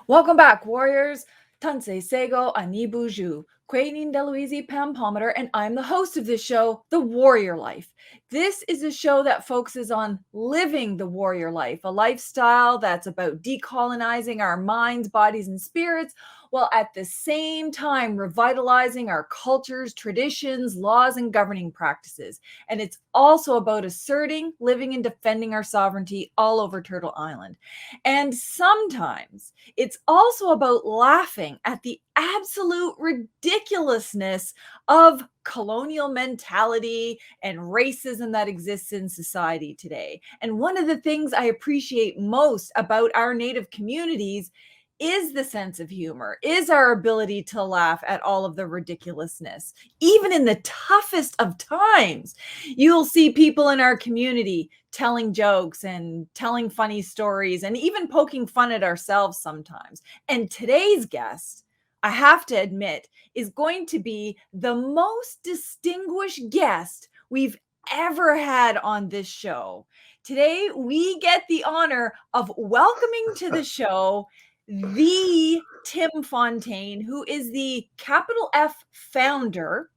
Welcome back, warriors. Tansei Sego Anibuju, Quainin Deluisi Pam Palmater, and I'm the host of this show, The Warrior Life. This is a show that focuses on living the warrior life, a lifestyle that's about decolonizing our minds, bodies, and spirits, while at the same time revitalizing our cultures, traditions, laws, and governing practices. And it's also about asserting, living, and defending our sovereignty all over Turtle Island. And sometimes it's also about laughing at the absolute ridiculousness of colonial mentality and racism that exists in society today. And one of the things I appreciate most about our Native communities is the sense of humor, is our ability to laugh at all of the ridiculousness. Even in the toughest of times, you'll see people in our community telling jokes and telling funny stories and even poking fun at ourselves sometimes. And today's guest, I have to admit, is going to be the most distinguished guest we've ever had on this show. Today, we get the honor of welcoming to the show the Tim Fontaine, who is the capital F founder,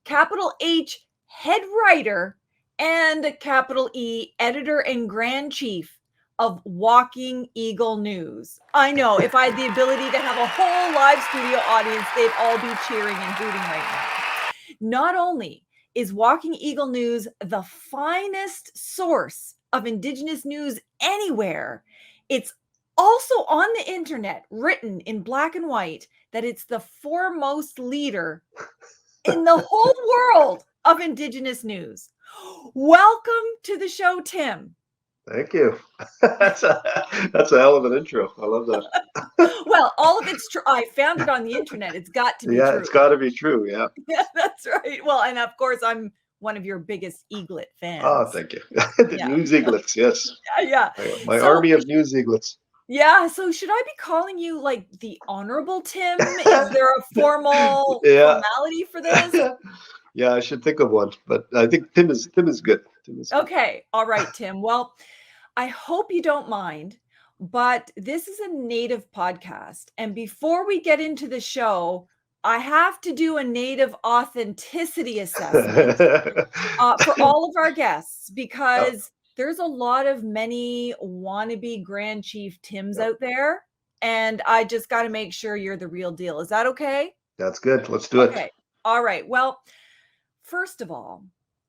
capital H head writer, and capital E editor and grand chief of Walking Eagle News. I know if I had the ability to have a whole live studio audience, they'd all be cheering and hooting right now. Not only is Walking Eagle News the finest source of Indigenous news anywhere, it's also on the internet, written in black and white, that it's the foremost leader in the whole world of Indigenous news. Welcome to the show, Tim. Thank you. That's a hell of an intro. I love that. Well, all of it's true. I found it on the internet. It's got to be Yeah, true. it's got to be true. Yeah. Yeah, that's right. Well, and of course, I'm one of your biggest eaglet fans. Oh, thank you. The Yeah. news eaglets, yes. Yeah. My army of news eaglets. Yeah. So should I be calling you like the Honorable Tim? Is there a formal Yeah. formality for this? Yeah, I should think of one, but I think Tim is good. Tim is good. Okay. All right, Tim. Well, I hope you don't mind, but this is a Native podcast. And before we get into the show, I have to do a Native authenticity assessment for all of our guests, because there's a lot of many wannabe Grand Chief Tims out there. And I just got to make sure you're the real deal. Is that okay? That's good. Let's do Okay. it. All right. Well, first of all,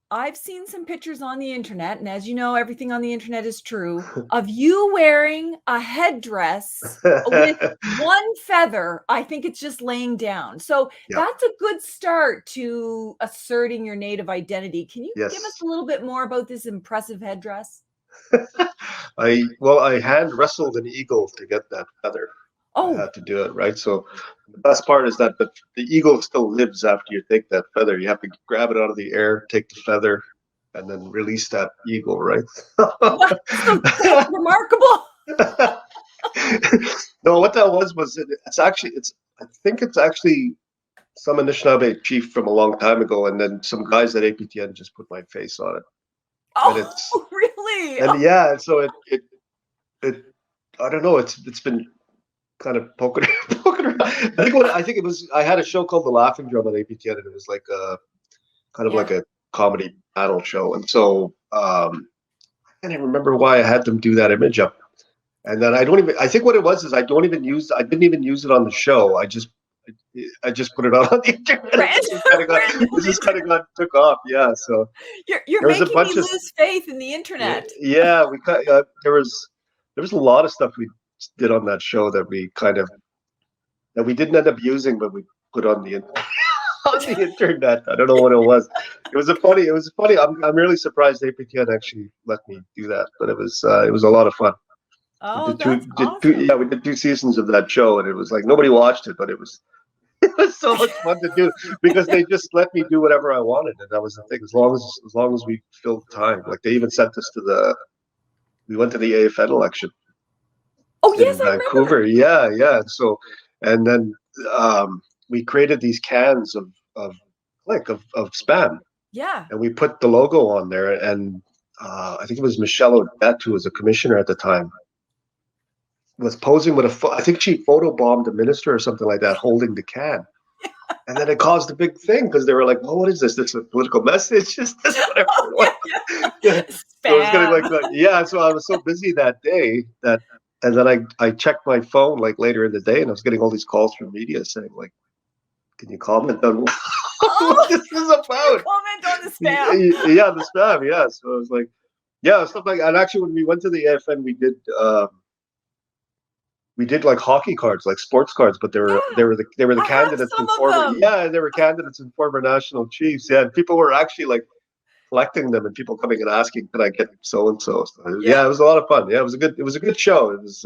I've seen some pictures on the internet, and as you know, everything on the internet is true, of you wearing a headdress with one feather. I think it's just laying down. So that's a good start to asserting your Native identity. Can you give us a little bit more about this impressive headdress? I hand wrestled an eagle to get that feather. I had to do it, right? So the best part is that the eagle still lives after you take that feather. You have to grab it out of the air, take the feather, and then release that eagle, right? That's remarkable. No, what that was I think it's actually some Anishinaabe chief from a long time ago, and then some guys at APTN just put my face on it. Oh, really? And yeah, so it I don't know, it's been kind of poking around. I think it was, I had a show called The Laughing Drum on APTN, and it was like a kind of like a comedy battle show. And so I can't even remember why I had them do that image up. And then I think what it was is I didn't even use it on the show. I just put it out on the internet. It just kind of got took off. Yeah. So you're making me lose faith in the internet. Yeah, there was a lot of stuff we did on that show that we didn't end up using, but we put on the internet. I don't know what it was. It was funny. I'm really surprised APTN actually let me do that, but it was a lot of fun. Oh, that's awesome. Yeah, we did 2 seasons of that show, and it was like nobody watched it, but it was so much fun to do because they just let me do whatever I wanted, and that was the thing. As long as we filled time, like they even sent us we went to the AFN election. Oh yes, I Vancouver. remember. Yeah. So, and then we created these cans of spam. Yeah. And we put the logo on there, and I think it was Michelle Odette who was a commissioner at the time. was posing with I think she photobombed a minister or something like that, holding the can. And then it caused a big thing because they were like, "Well, what is this? This is a political message? Is this whatever?" Oh, yeah. So I was getting like Spam. that. Yeah. So I was so busy that day and then I checked my phone like later in the day, and I was getting all these calls from media saying like, "Can you comment on what Oh, this is can you about?" comment on the spam? Yeah, the spam. Yeah. So I was like, yeah, stuff like. And actually, when we went to the AFN, we did like hockey cards, like sports cards, but Yeah, they were the I have candidates some and of former them. they were candidates and former national chiefs. Yeah, and people were actually like collecting them, and people coming and asking, "Can I get so and so?" Yeah. Yeah, it was a lot of fun. Yeah, it was a good show. It was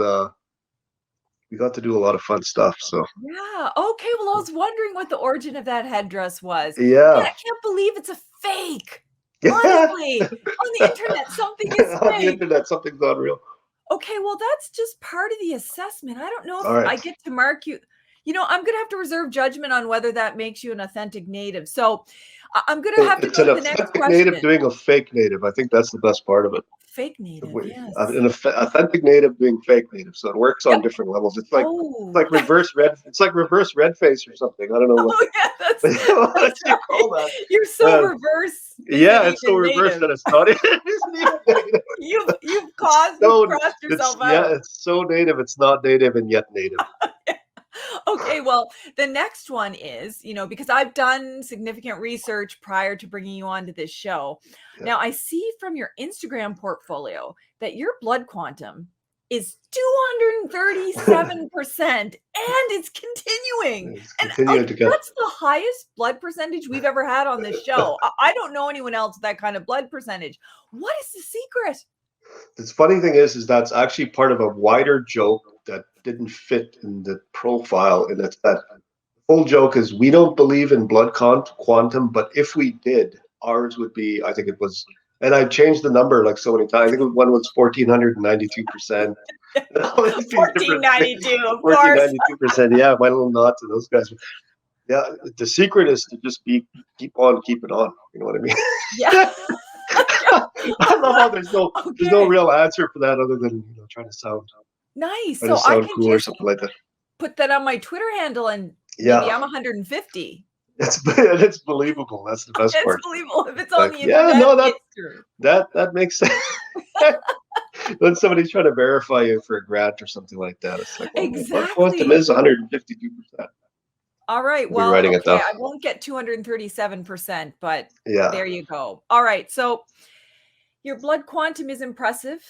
we got to do a lot of fun stuff. So Yeah. Okay. Well, I was wondering what the origin of that headdress was. Man, yeah, I can't believe it's a fake. yeah. Honestly, on the internet, something is On the fake. internet, something's not real. Okay, well, that's just part of the assessment. I don't know if All I right. get to mark you. I'm going to have to reserve judgment on whether that makes you an authentic native. So I'm going to So have to it's go an to the next authentic native question. doing a fake native. I think that's the best part of it. Fake native. Yes. An authentic native doing fake native, so it works on Yep. different levels. It's Oh, like reverse red. It's like reverse red face or something. I don't know oh yeah, what that's you right. call that. You're so Uh, reverse. Is it yeah, it's so even reverse native? that it's not. It isn't even native. You've It's crossed it's yourself out. it's so native. It's not native and yet native. Okay, well, the next one is, because I've done significant research prior to bringing you onto this show. Yeah, Now, I see from your Instagram portfolio that your blood quantum is 237% and it's continuing. it's And continuing to get. that's the highest blood percentage we've ever had on this show. I don't know anyone else with that kind of blood percentage. What is the secret? The funny thing is that's actually part of a wider joke that didn't fit in the profile, and it's that whole joke is we don't believe in quantum, but if we did, ours would be, I think it was, and I changed the number like so many times. I think one was 1,492%. All these different things. 1492, of course. 1,492%. Yeah, my little nod to those guys. Yeah, the secret is to just keep on keeping on. You know what I mean? Yeah. I love how there's no Okay. real answer for that other than Nice. trying to So I sound can cool or just something like that. put that on my Twitter handle and maybe Yeah, I'm 150. it's believable. That's the best It's part. believable. If it's on Like, the yeah, internet, no, it's true. that makes sense. When somebody's trying to verify you for a grant or something like that, it's like, well, my blood quantum Exactly. is 152%. All right. I'll be Well, writing it okay. down. I won't get 237%, but Yeah, there you go. All right. So your blood quantum is impressive.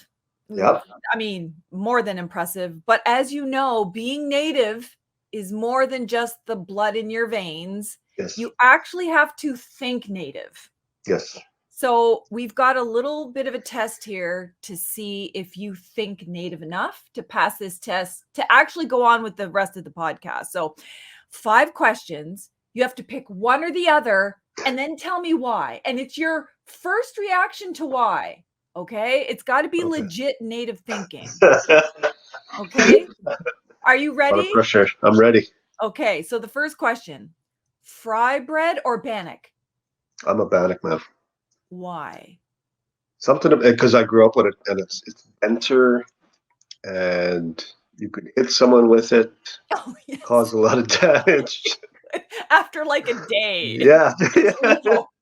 yeah, I mean, more than impressive. But as you know, being native is more than just the blood in your veins. yes, You actually have to think native. yes. So we've got a little bit of a test here to see if you think native enough to pass this test to actually go on with the rest of the podcast. So 5 questions. You have to pick one or the other and then tell me why. And it's your first reaction to why. Okay. It's got to be Okay. legit native thinking. A Okay. Are you lot of ready? pressure. I'm ready. Okay. So the first question, fry bread or bannock? I'm a Bannock man. Why? Something because I grew up with it, and it's enter, and you could hit someone with it, Oh, yes. cause a lot of damage. After like a day. Yeah, It's yeah, lethal.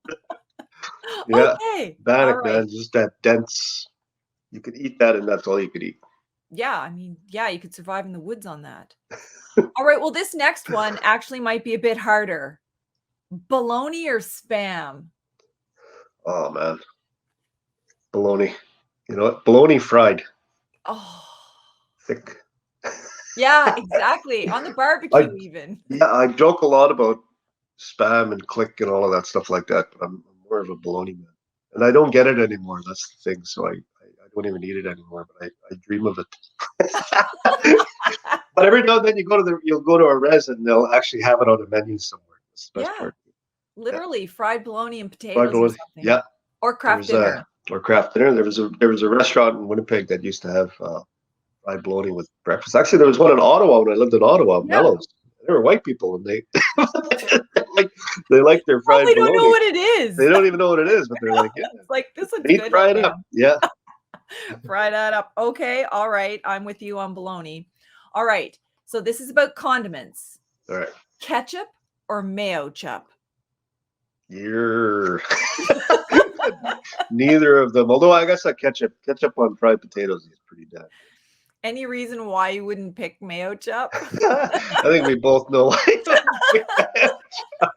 yeah. Okay. All Bannock right. man, just that dense. You could eat that, and that's all you could eat. Yeah, I mean, yeah, you could survive in the woods on that. All right, well, this next one actually might be a bit harder. Baloney or spam? Oh man, bologna. You know what? Bologna fried, Oh, thick. yeah, exactly. On the I barbecue even. Yeah, I joke a lot about spam and click and all of that stuff like that, but I'm more of a bologna man, and I don't get it anymore. That's the thing. So I don't even eat it anymore, but I dream of it. But every now and then you'll go to a res and they'll actually have it on a menu somewhere. That's the best Yeah, part. Yeah, literally fried bologna and fried potatoes or bologna. something. Yeah, Or there craft was a dinner. or craft dinner. There was a restaurant in Winnipeg that used to have fried bologna with breakfast. Actually, there was one in Ottawa when I lived in Ottawa, Yeah. Mellows. They were white people, and they like they like their fried Probably don't know bologna. what it is. They don't even know what it is, but they're like, yeah, It's like, this looks deep good, fry it up. ma'am. Yeah, Fry that up. Okay, all right. I'm with you on bologna. All right. So this is about condiments. All right. Ketchup or mayo chup? You're neither of them. Although I guess that ketchup on fried potatoes is pretty damn. Any reason why you wouldn't pick mayo chup? I think we both know why you wouldn't pick mayo chup.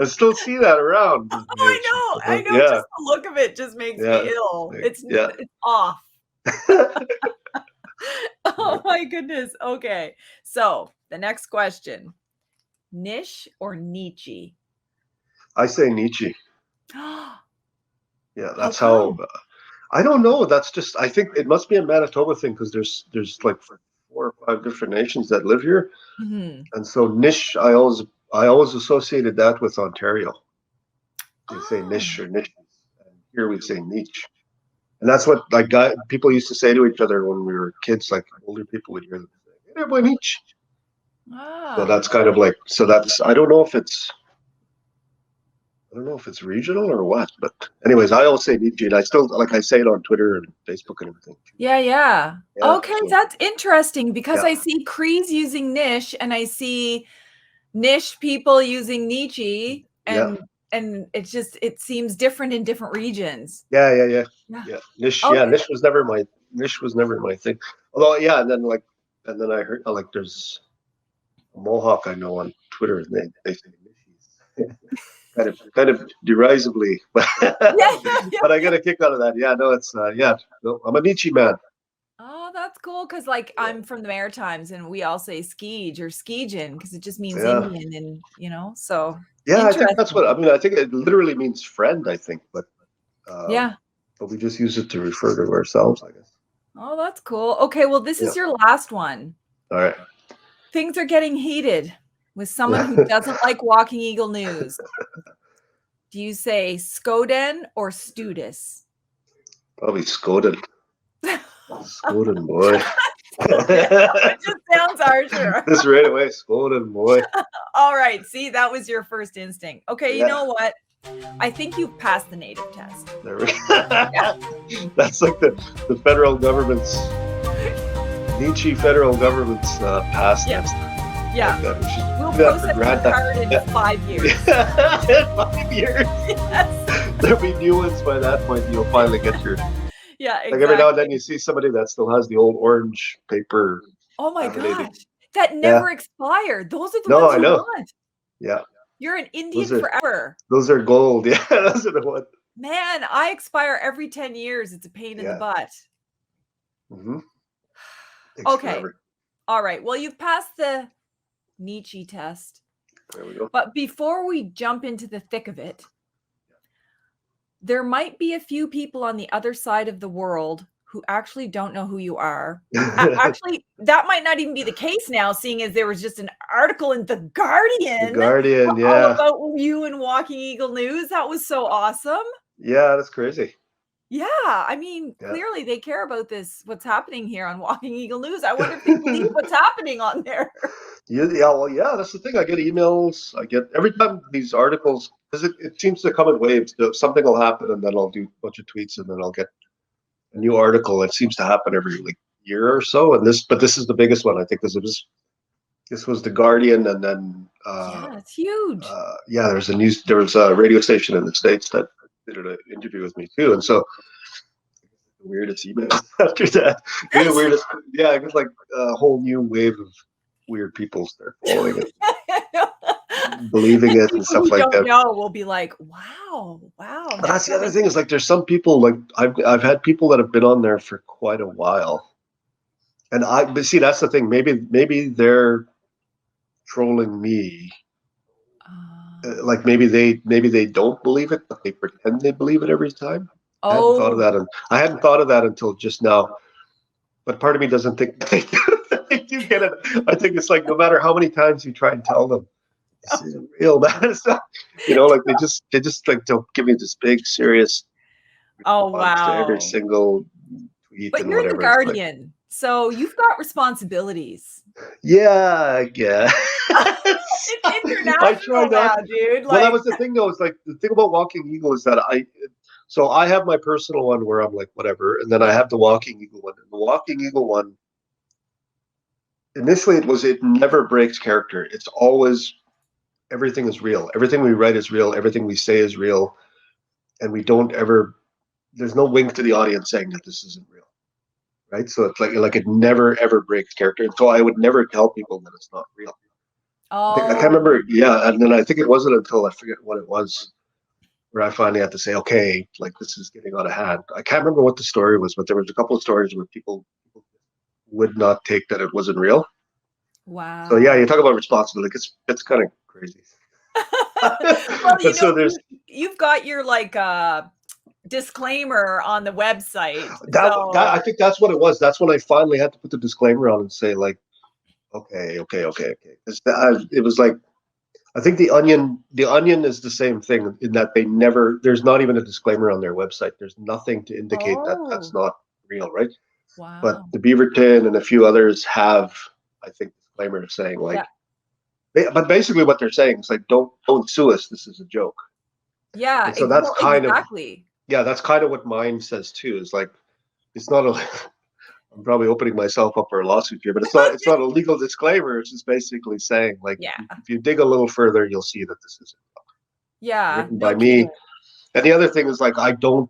I still see that around. Oh, I know. Yeah. Just the look of it just makes me ill. It's off. Oh my goodness. Okay. So the next question. Niche or Nietzsche? I say Nietzsche. Yeah, That's how I don't know. That's just I think it must be a Manitoba thing because there's like 4 or 5 different nations that live here. Mm-hmm. And so niche I always associated that with Ontario. They say niche or niche. And here we say niche. And that's what like people used to say to each other when we were kids, like older people would hear them say, "Hey, boy, niche." So that's kind of like that's I don't know if it's regional or what, but anyways, I always say Nietzsche, and I still I say it on Twitter and Facebook and everything. Yeah. Okay, so that's interesting because I see Crees using niche and I see niche people using Nietzsche, and it's just it seems different in different regions. Yeah. Niche, niche was never my thing. Although, and then I heard there's a Mohawk I know on Twitter, and they say niche. kind of derisively, but I get a kick out of that. Yeah, no, it's no, I'm a Nietzsche man. Oh, that's cool because I'm from the Maritimes and we all say skeege or skeejin because it just means Indian, and so I think that's what I mean. I think it literally means friend. I think, but but we just use it to refer to ourselves, I guess. Oh, that's cool. Okay, well, this is your last one. All right. Things are getting heated with someone who doesn't like Walking Eagle News. Do you say Skoden or Studis? Probably Skoden. Skoden, boy. It just sounds harsher. Just right away, Skoden, boy. All right. See, that was your first instinct. Okay, you know what? I think you've passed the native test. There we go. That's like the federal government's Nietzsche federal government's pass test. Yeah. We'll process your card in 5 years. 5 years. Yes. There'll be new ones by that point. You'll finally get your. Yeah, exactly. Like every now and then you see somebody that still has the old orange paper. Oh my gosh. That never expired. Those are the ones you want. Yeah. You're an Indian forever. Those are gold. Yeah, those are the ones. Man, I expire every 10 years. It's a pain in the butt. Mm-hmm. Okay. Forever. All right. Well, you've passed the Nietzsche test. There we go. But before we jump into the thick of it, there might be a few people on the other side of the world who actually don't know who you are. Actually, that might not even be the case now, seeing as there was just an article in The Guardian. All about you and Walking Eagle News. That was so awesome. Yeah, that's crazy. Yeah, I mean, clearly they care about this, what's happening here on Walking Eagle News. I wonder if they believe what's happening on there. Yeah, that's the thing. I get emails. I get every time these articles, because it seems to come in waves. Something will happen, and then I'll do a bunch of tweets, and then I'll get a new article. It seems to happen every year or so. And this is the biggest one, I think, because this was The Guardian, and then it's huge. There was a radio station in the States that did an interview with me too, and so the weirdest email after that. The weirdest, it was like a whole new wave of weird people start following it, believing it, and stuff like that. We'll be like, wow. But that's the other thing is there's some people I've had people that have been on there for quite a while, but see that's the thing. Maybe they're trolling me. Maybe they don't believe it, but they pretend they believe it every time. I hadn't thought of that until just now. But part of me doesn't think they do get it. I think it's like no matter how many times you try and tell them this isn't real, man. It's not, they just don't give me this big serious. Oh wow! To every single tweet. But you're The Guardian, so you've got responsibilities. Yeah. It's international now, dude. Well, that was the thing, though. It's like the thing about Walking Eagle is that I have my personal one where I'm like whatever, and then I have the Walking Eagle one. And the Walking Eagle one, initially it never breaks character. It's always, everything is real. Everything we write is real. Everything we say is real. And we don't ever, there's no wink to the audience saying that this isn't real. Right. So it's like it never ever breaks character. And so I would never tell people that it's not real. I can't Oh, remember. Yeah. And then I think it wasn't until I forget what it was where I finally had to say, okay, like this is getting out of hand. I can't remember what the story was, but there was a couple of stories where people would not take that it wasn't real. So yeah, wow. you talk about responsibility. It's kind of crazy. Well, And so there's you've got your like disclaimer on the website. that. So, I think that's what it was. That's when I finally had to put the disclaimer on and say like, okay. It was like, I think the onion is the same thing in that they never, there's not even a disclaimer on their website. There's nothing to indicate that that's oh, not real, right? But wow. the Beaverton and a few others have, I think, disclaimers saying Yeah. like, but basically what they're saying is like, don't sue us. This is a joke. Yeah, And so that's well, kind of, exactly. yeah, that's kind of what mine says too. Is like, it's not a, I'm probably opening myself up for a lawsuit here, but it's not a legal disclaimer. It's just basically saying like, Yeah. if you dig a little further, you'll see that this is Yeah, written by no kidding. me. And the other thing is like, I don't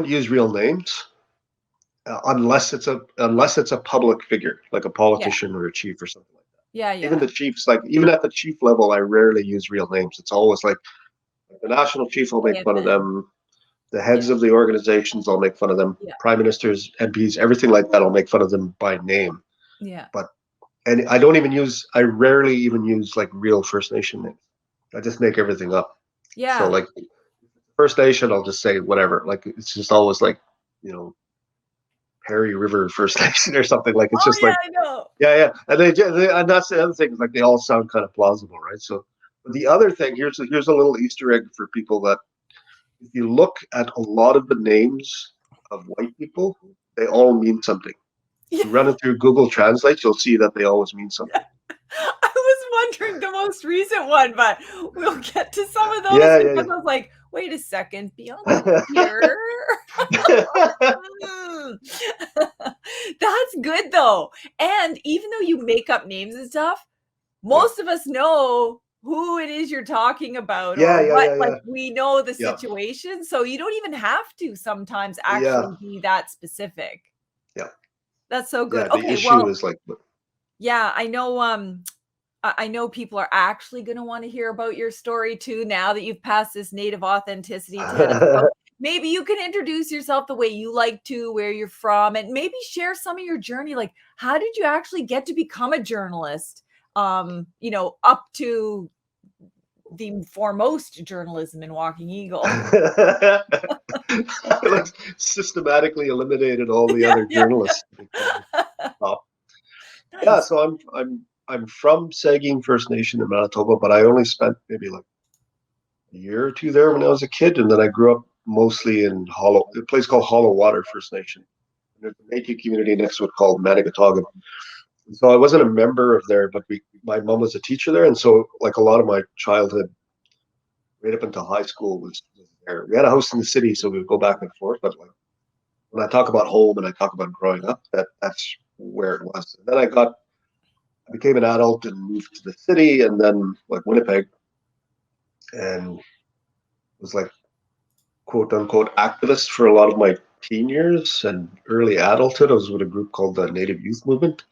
use real names unless it's a public figure, like a Yeah. politician or a chief or something like Yeah, that. Even yeah. the chiefs, like even at the chief level, I rarely use real names. It's always like the national chief will make fun of AFN. them. The Yeah, heads of the organizations, I'll make fun of them. yeah, Prime ministers, MPs, everything like that, I'll make fun of them by name. yeah. But and I rarely even use like real First Nation names. I just make everything up. So Yeah. like First Nation, I'll just say whatever. Like it's just always like, you know, Perry River First Nation or something. Like it's Oh, just yeah, like, I know. yeah. And that's the other thing is like they all sound kind of plausible, right? So but the other thing, here's a little Easter egg for people that if you look at a lot of the names of white people, they all mean something. If Yeah. you run it through Google Translate, you'll see that they always mean something. I was wondering the most recent one, but we'll get to some of those Yeah, because I was like, wait a second, Bianca here. yeah. Mm. That's good though. And even though you make up names and stuff, Yeah. most of us know who it is you're talking about Yeah, or yeah, what, yeah, like yeah. we know the Yeah. situation. So you don't even have to sometimes Yeah. actually be that specific. Yeah. That's so good. Yeah. The Okay, issue well, is like yeah, I know I know people are actually going to want to hear about your story too now that you've passed this native authenticity test. So maybe you can introduce yourself the way you like to, where you're from, and maybe share some of your journey. Like, how did you actually get to become a journalist? Up to the foremost journalism in Walking Eagle. like systematically eliminated all the Yeah, other yeah, journalists to become the yeah. top. Yeah, Nice. so I'm from Saugeen First Nation in Manitoba, but I only spent maybe like a year or two there when I was a kid, and then I grew up mostly in a place called Hollow Water First Nation. And there's a Métis community next to it called Manigataugan. So I wasn't a member of there, but my mom was a teacher there, and so like a lot of my childhood, right up until high school, was there. We had a house in the city, so we would go back and forth. But like when I talk about home and I talk about growing up, that's where it was. And then I became an adult and moved to the city, and then like Winnipeg, and was like quote unquote activist for a lot of my teen years and early adulthood. I was with a group called the Native Youth Movement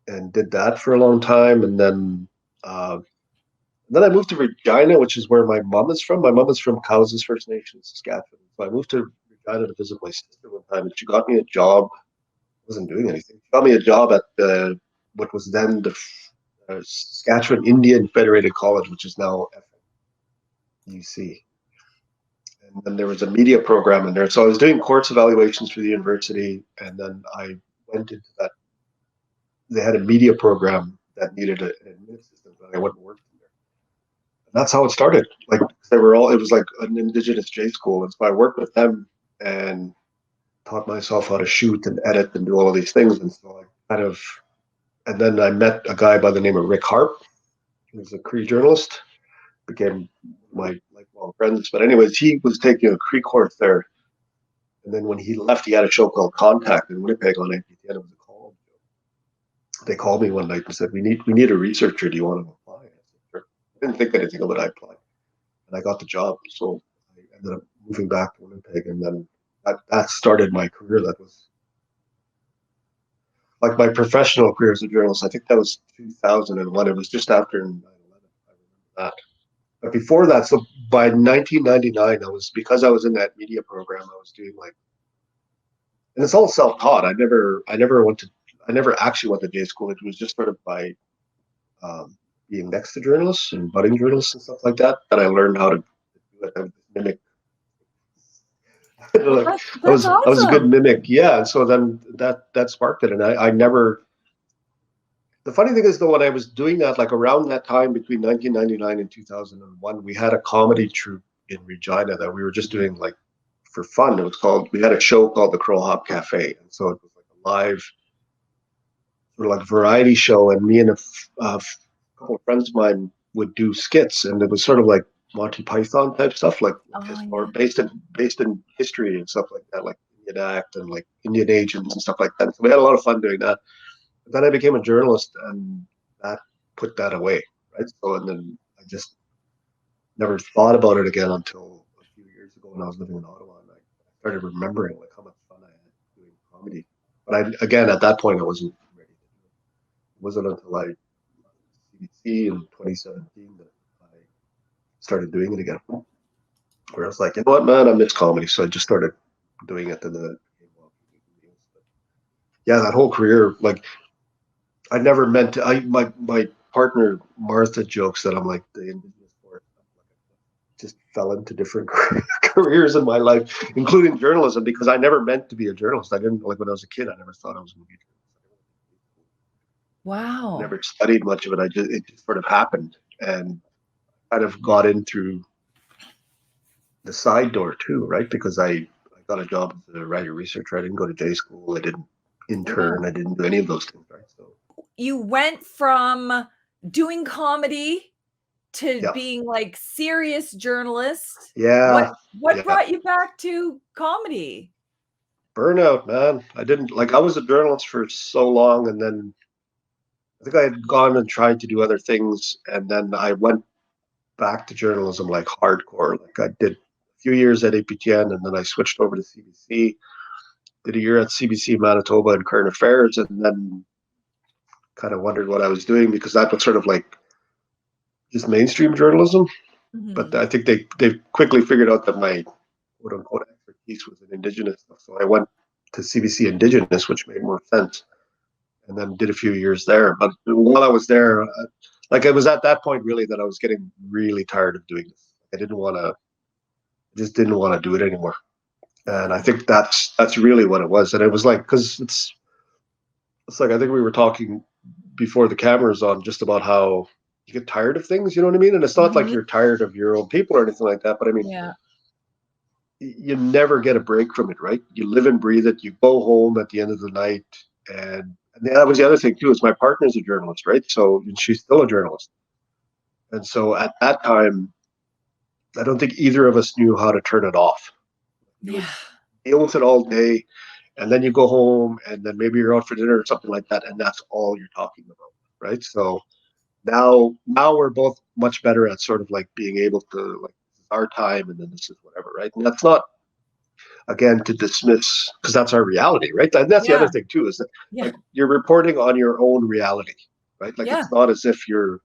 and did that for a long time. And then I moved to Regina, which is where my mom is from. My mom is from Cowes First Nation, Saskatchewan. So I moved to Regina to visit my sister one time, and she got me a job. I wasn't doing anything. She got me a job at what was then the Saskatchewan Indian Federated College, which is now FUC. And then there was a media program in there. So I was doing course evaluations for the university, and then I went into that. They had a media program that needed an admin assistant, and I went and worked in there. And that's how it started. Like it was like an Indigenous J school, and so I worked with them and taught myself how to shoot and edit and do all of these things. And so and then I met a guy by the name of Rick Harp, who was a Cree journalist, became my lifelong friends. But anyways, he was taking a Cree course there. And then when he left, he had a show called Contact in Winnipeg on APTN. It was a they called me one night and said, we need a researcher. Do you want to apply? I said, sure. I didn't think anything of it. I applied, and I got the job. So I ended up moving back to Winnipeg, and then that started my career. That was like my professional career as a journalist. I think that was 2001. It was just after 9/11. I remember that. But before that, so by 1999, because I was in that media program, I was doing like, and it's all self-taught. I never actually went to J school. It was just sort of by being next to journalists and budding journalists and stuff like that I learned how to do it. I would mimic. Like, That's I was a good awesome. mimic, yeah. And so then that sparked it, and I never. The funny thing is, though, when I was doing that, like around that time between 1999 and 2001, we had a comedy troupe in Regina that we were just doing like for fun. We had a show called the Crow Hop Cafe. And so it was like a live, sort of like variety show. And me and a couple of friends of mine would do skits. And it was sort of like Monty Python type stuff, or Yeah. based in history and stuff like that, like Indian Act and like Indian agents and stuff like that. So we had a lot of fun doing that. But then I became a journalist, and that put that away, right? So, and then I just never thought about it again until a few years ago when I was living in Ottawa, and I started remembering like how much fun I had doing comedy. But again, at that point, I wasn't ready to do it. It wasn't until I CBC in 2017 that I started doing it again. Where I was like, you know what, man, I miss comedy, so I just started doing it. And then yeah, that whole career, like I never meant to. My partner Martha jokes that I'm like the Indigenous forest. Just fell into different careers in my life, including journalism, because I never meant to be a journalist. I didn't, like when I was a kid. I never thought I was going to be a journalist. I Wow. never studied much of it. It just sort of happened, and kind of got in through the side door too, right? Because I got a job as a writer researcher. I didn't go to J school. I didn't Yeah. intern. I didn't do any of those things, right? So You went from doing comedy to yeah, being like serious journalist. What yeah, what yeah. brought you back to comedy? Burnout, man. I didn't like. I was a journalist for so long, and then I think I had gone and tried to do other things, and then I went back to journalism like hardcore. Like I did a few years at APTN, and then I switched over to CBC. Did a year at CBC Manitoba in current affairs, and then kind of wondered what I was doing because that was sort of like just mainstream journalism. But Mhm. I think they quickly figured out that my quote unquote expertise was in Indigenous stuff. So I went to CBC Indigenous, which made more sense, and then did a few years there. But while I was there, like it was at that point really that I was getting really tired of doing this. I didn't want to, just didn't want to do it anymore. And I think that's really what it was. And it was like because it's like I think we were talking before the cameras on just about how you get tired of things. You know what I mean? And it's not like Mhm. you're tired of your own people or anything like that. But I mean, Yeah. you never get a break from it, right? You live and breathe it. You go home at the end of the night, and that was the other thing too. Is my partner's a journalist, right? So she's still a journalist, and so at that time, I don't think either of us knew how to turn it off. You Yeah. would deal with it all day, and then you go home, and then maybe you're out for dinner or something like that, and that's all you're talking about, right? So now we're both much better at sort of like being able to like this is our time, and then this is whatever, right? And that's not again to dismiss because that's our reality, right? And that's the other Yeah. thing too is that Yeah. like you're reporting on your own reality, right? Like Yeah. it's not as if you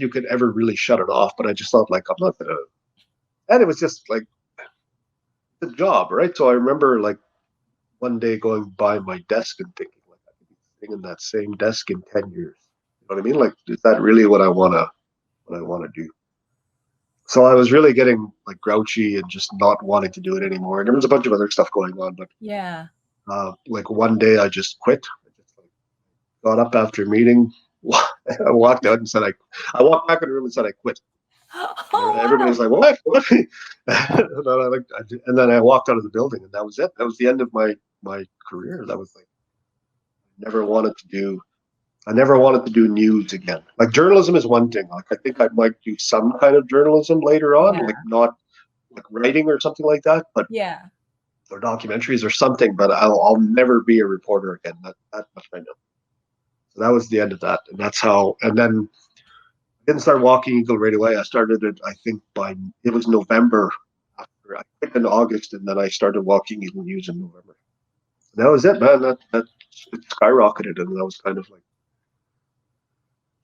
could ever really shut it off. But I just thought like I'm not gonna, and it was just like the job, right? So I remember like one day going by my desk and thinking like I could be sitting in that same desk in 10 years. You know what I mean? Like is that really what I wanna do? So I was really getting like grouchy and just not wanting to do it anymore. And there was a bunch of other stuff going on, but Yeah. like one day I just quit. I just like got up after a meeting, I walked out and said I walked back in the room and said I quit. And Oh everybody wow. was like, "What? What?" And then I walked out of the building, and that was it. That was the end of my career. That was like never wanted to do. I never wanted to do news again. Like journalism is one thing. Like I think I might do some kind of journalism later on, Yeah. like not like writing or something like that, but Yeah. or documentaries or something. But I'll never be a reporter again. That much I know. So that was the end of that, and that's how. And then I didn't start Walking Eagle right away. I started it, I think, it was November. After I quit in August, and then I started Walking Eagle News in November. And that was it, man. That it skyrocketed, and that was kind of like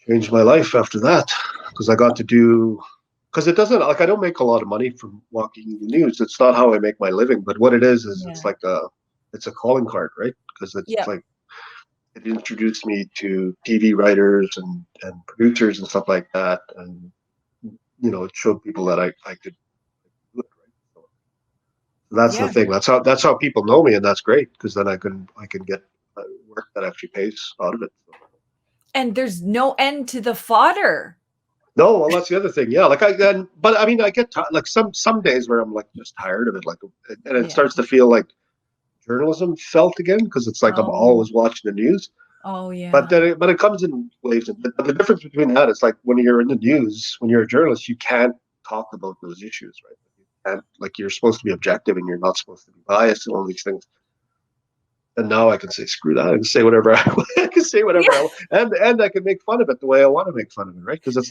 changed my life after that, because I got to do. Because it doesn't, like, I don't make a lot of money from Walking Eagle News. It's not how I make my living, but what it is it's like it's a calling card, right? Because it's Yeah. like it introduced me to TV writers and producers and stuff like that, and it showed people that I could do it, right? So that's the Yeah. thing. That's how people know me, and that's great, because then I can get work that actually pays out of it. So. And there's no end to the fodder. No, well, that's the other thing. Yeah, but I mean, I get like some days where I'm like just tired of it, like, and it starts to feel like journalism felt again, because it's like I'm always watching the news. Oh yeah. But it comes in waves. But the difference between that is, like, when you're in the news, when you're a journalist, you can't talk about those issues, right? You can't, like, you're supposed to be objective, and you're not supposed to be biased and all these things. And now I can say, screw that. I can say whatever I want. I can say whatever I want. And I can make fun of it the way I want to make fun of it, right? Because it's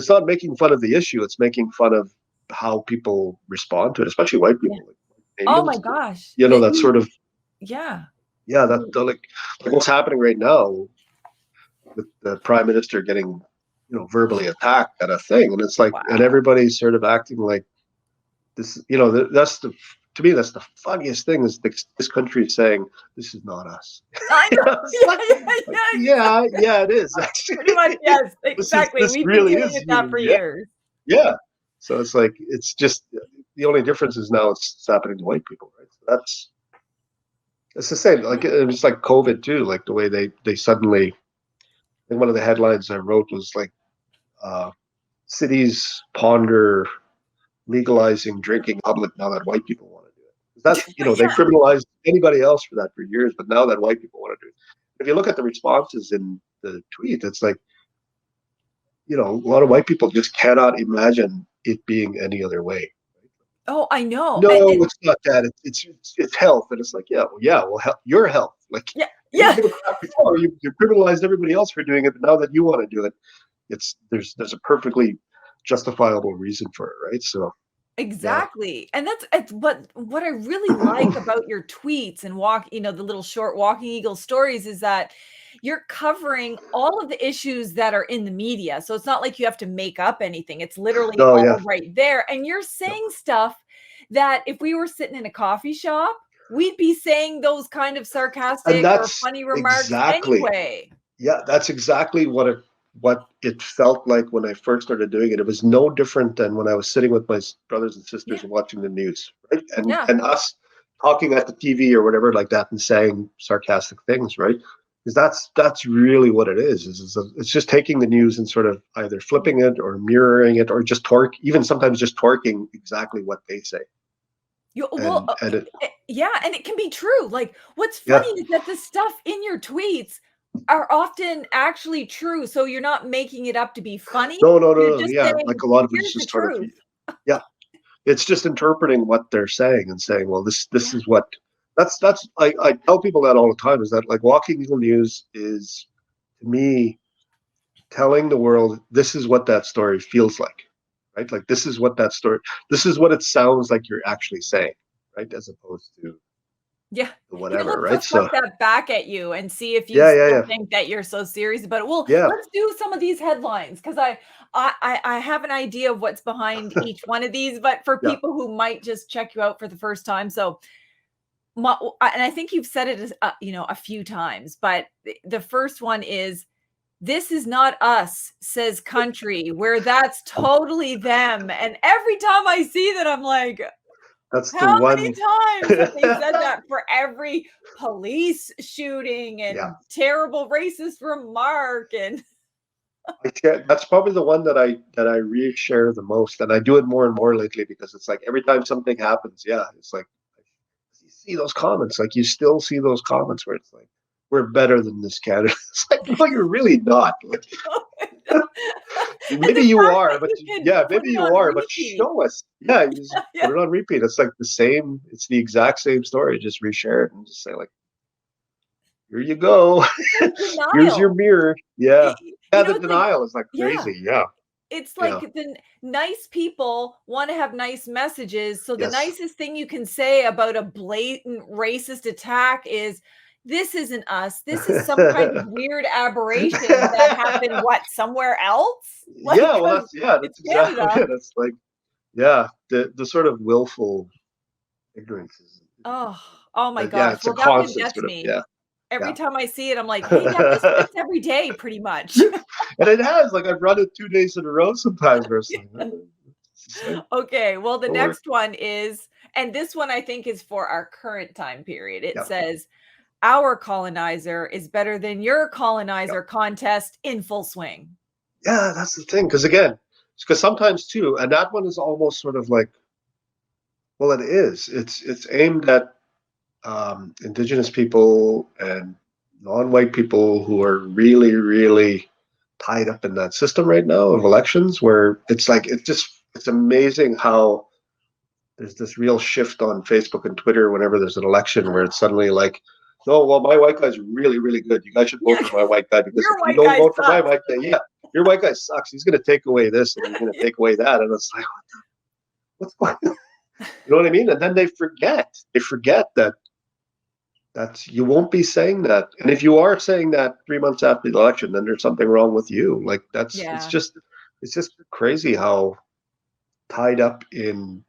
not making fun of the issue. It's making fun of how people respond to it, especially white people. Like oh my gosh. That sort of. Yeah. Yeah, like what's happening right now with the prime minister getting, verbally attacked at a thing. And it's like, and everybody's sort of acting like this, to me, that's the funniest thing, is this country is saying, this is not us. I know. Yeah, it is. Pretty much, yes, exactly. This We've really been doing it that for years. Yeah. So it's like, it's just, the only difference is now it's happening to white people, right? So it's the same. Like, it's like COVID too, like the way they suddenly, I think one of the headlines I wrote was like, cities ponder legalizing drinking in public now that white people want to do it. That's, they criminalized anybody else for that for years, but now that white people want to do it. If you look at the responses in the tweet, it's like, a lot of white people just cannot imagine it being any other way. Oh, I know. No, it's not that. It's health, and it's like, well, your health. Like, yeah. Before you criminalized everybody else for doing it, but now that you want to do it, there's a perfectly justifiable reason for it, right? So exactly. And it's what I really like about your tweets and the little short Walking Eagle stories is that you're covering all of the issues that are in the media. So it's not like you have to make up anything. It's literally right there. And you're saying stuff that if we were sitting in a coffee shop, we'd be saying those kind of sarcastic or funny remarks anyway. Yeah, that's exactly what it felt like when I first started doing it. It was no different than when I was sitting with my brothers and sisters and watching the news, right? And us talking at the TV or whatever like that and saying sarcastic things, right? Because that's really what it is. It's just taking the news and sort of either flipping it or mirroring it, or just even sometimes just torquing exactly what they say. And it can be true. Like, what's funny is that the stuff in your tweets are often actually true. So you're not making it up to be funny. No. Yeah, like a lot of it's just sort of, it's just interpreting what they're saying and saying, well, this is what. That's I tell people that all the time, is that, like, Walking Eagle News is, to me, telling the world this is what that story feels like, right? Like, this is what it sounds like you're actually saying, right? As opposed to whatever, right? Let's flip that back at you and see if you still think that you're so serious about it. Well, let's do some of these headlines, because I have an idea of what's behind each one of these, but for people who might just check you out for the first time. So and I think you've said it a few times, but the first one is, "This is not us, says country, where that's totally them." And every time I see that, I'm like, that's how many times have they said that for every police shooting and terrible racist remark? And that's probably the one that I reshare the most, and I do it more and more lately, because it's like every time something happens, it's like, you see those comments, like, you still see those comments where it's like, we're better than this Canada. It's like, no, you're really not. Like, maybe you are, but but show us. Yeah, you just put it on repeat. It's like the same. It's the exact same story. Just reshare it and just say, like, here you go. Like Here's your denial. mirror. Yeah. Yeah, the It's like, denial is like yeah. crazy. Yeah. It's like Yeah. the nice people want to have nice messages. So the Yes. nicest thing you can say about a blatant racist attack is, this isn't us. This is some kind of weird aberration that happened, what, somewhere else? Like, Yeah, well, 'cause that's it's exactly Canada. it. It's like, yeah, the sort of willful ignorance is, Oh, oh my yeah, gosh. it's a Well, that one constant gets sort of, me. yeah, Every yeah. time I see it, I'm like, hey, yeah, this fits every day pretty much. And it has, like, I've run it 2 days in a row sometimes where it's like, it's the same. Okay, well, the Don't worry. next one is, and this one I think is for our current time period. It Yeah, says, our colonizer is better than your yeah. colonizer contest in full swing. Yeah, that's the thing. Because again, because sometimes too, and that one is almost sort of like, well, it is. It's aimed at Indigenous people and non-white people who are really, really tied up in that system right now of elections, where it's like it's amazing how there's this real shift on Facebook and Twitter whenever there's an election where it's suddenly like, no, well, my white guy's really, really good. You guys should vote Yeah, for my white guy because if your you white don't guy vote for my sucks. white guy, yeah, your white guy sucks. He's going to take away this and he's going to take away that, and it's like, what's going on? You know what I mean? And then they forget. They forget that you won't be saying that. And if you are saying that 3 months after the election, then there's something wrong with you. Like Yeah, it's just crazy how tied up in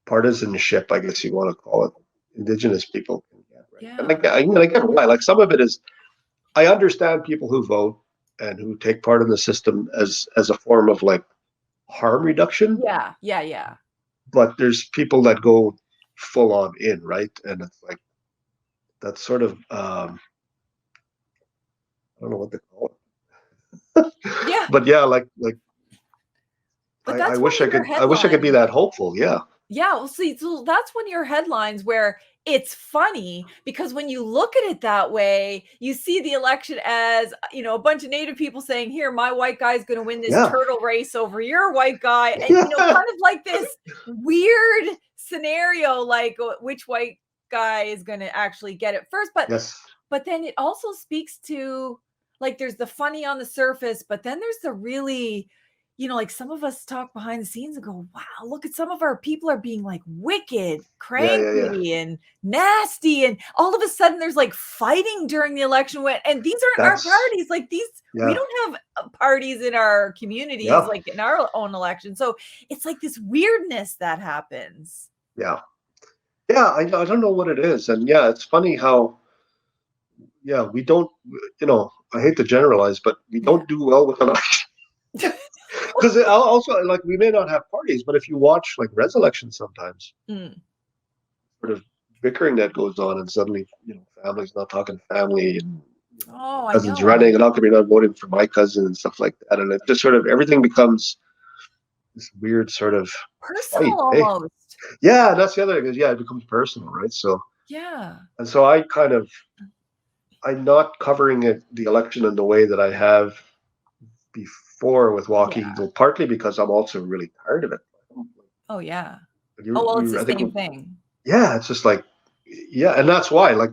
partisanship, I guess you want to call it, Indigenous people can get, right? And yeah, I get why. Like some of it is, I understand people who vote and who take part in the system as a form of like harm reduction, yeah, yeah, yeah. but there's people that go full on in, right? And it's like that's sort of I don't know what to call it, Yeah, but yeah, like but I that's one wish of your I could be headlines. that hopeful. Yeah, Yeah, well, see, so that's when your headlines where it's funny because when you look at it that way, you see the election as, a bunch of native people saying, "Here, my white guy is gonna win this yeah, turtle race over your white guy," and, yeah. kind of like this weird scenario, like, which white guy is gonna actually get it first, Yes, but then it also speaks to, like, there's the funny on the surface, but then there's the really, like, some of us talk behind the scenes and go, wow, look at some of our people are being like wicked, yeah, yeah, yeah. cranky, and nasty. And all of a sudden there's like fighting during the election. And these aren't our That's parties. Like, we yeah, don't have parties in our communities, yeah, like in our own election. So it's like this weirdness that happens. yeah. Yeah, I don't know what it is. And yeah, it's funny how, yeah, we don't, I hate to generalize, but we Yeah. don't do well with elections. Because also, like, we may not have parties, but if you watch, like, res elections sometimes, Mm. sort of bickering that goes on, and suddenly, families not talking to family, and Oh, I cousins know. running, and how come you're not voting for my cousin, and stuff like that. And it just sort of, everything becomes this weird sort of fight. Personal Hey, almost. yeah, that's the other thing is, yeah, it becomes personal, right? So, Yeah. and so I'm not covering the election in the way that I have before with Walking Yeah. Eagle, partly because I'm also really tired of it. Oh, yeah. Oh, well, it's You the I think, same thing. yeah, it's just like, yeah, and that's why, like,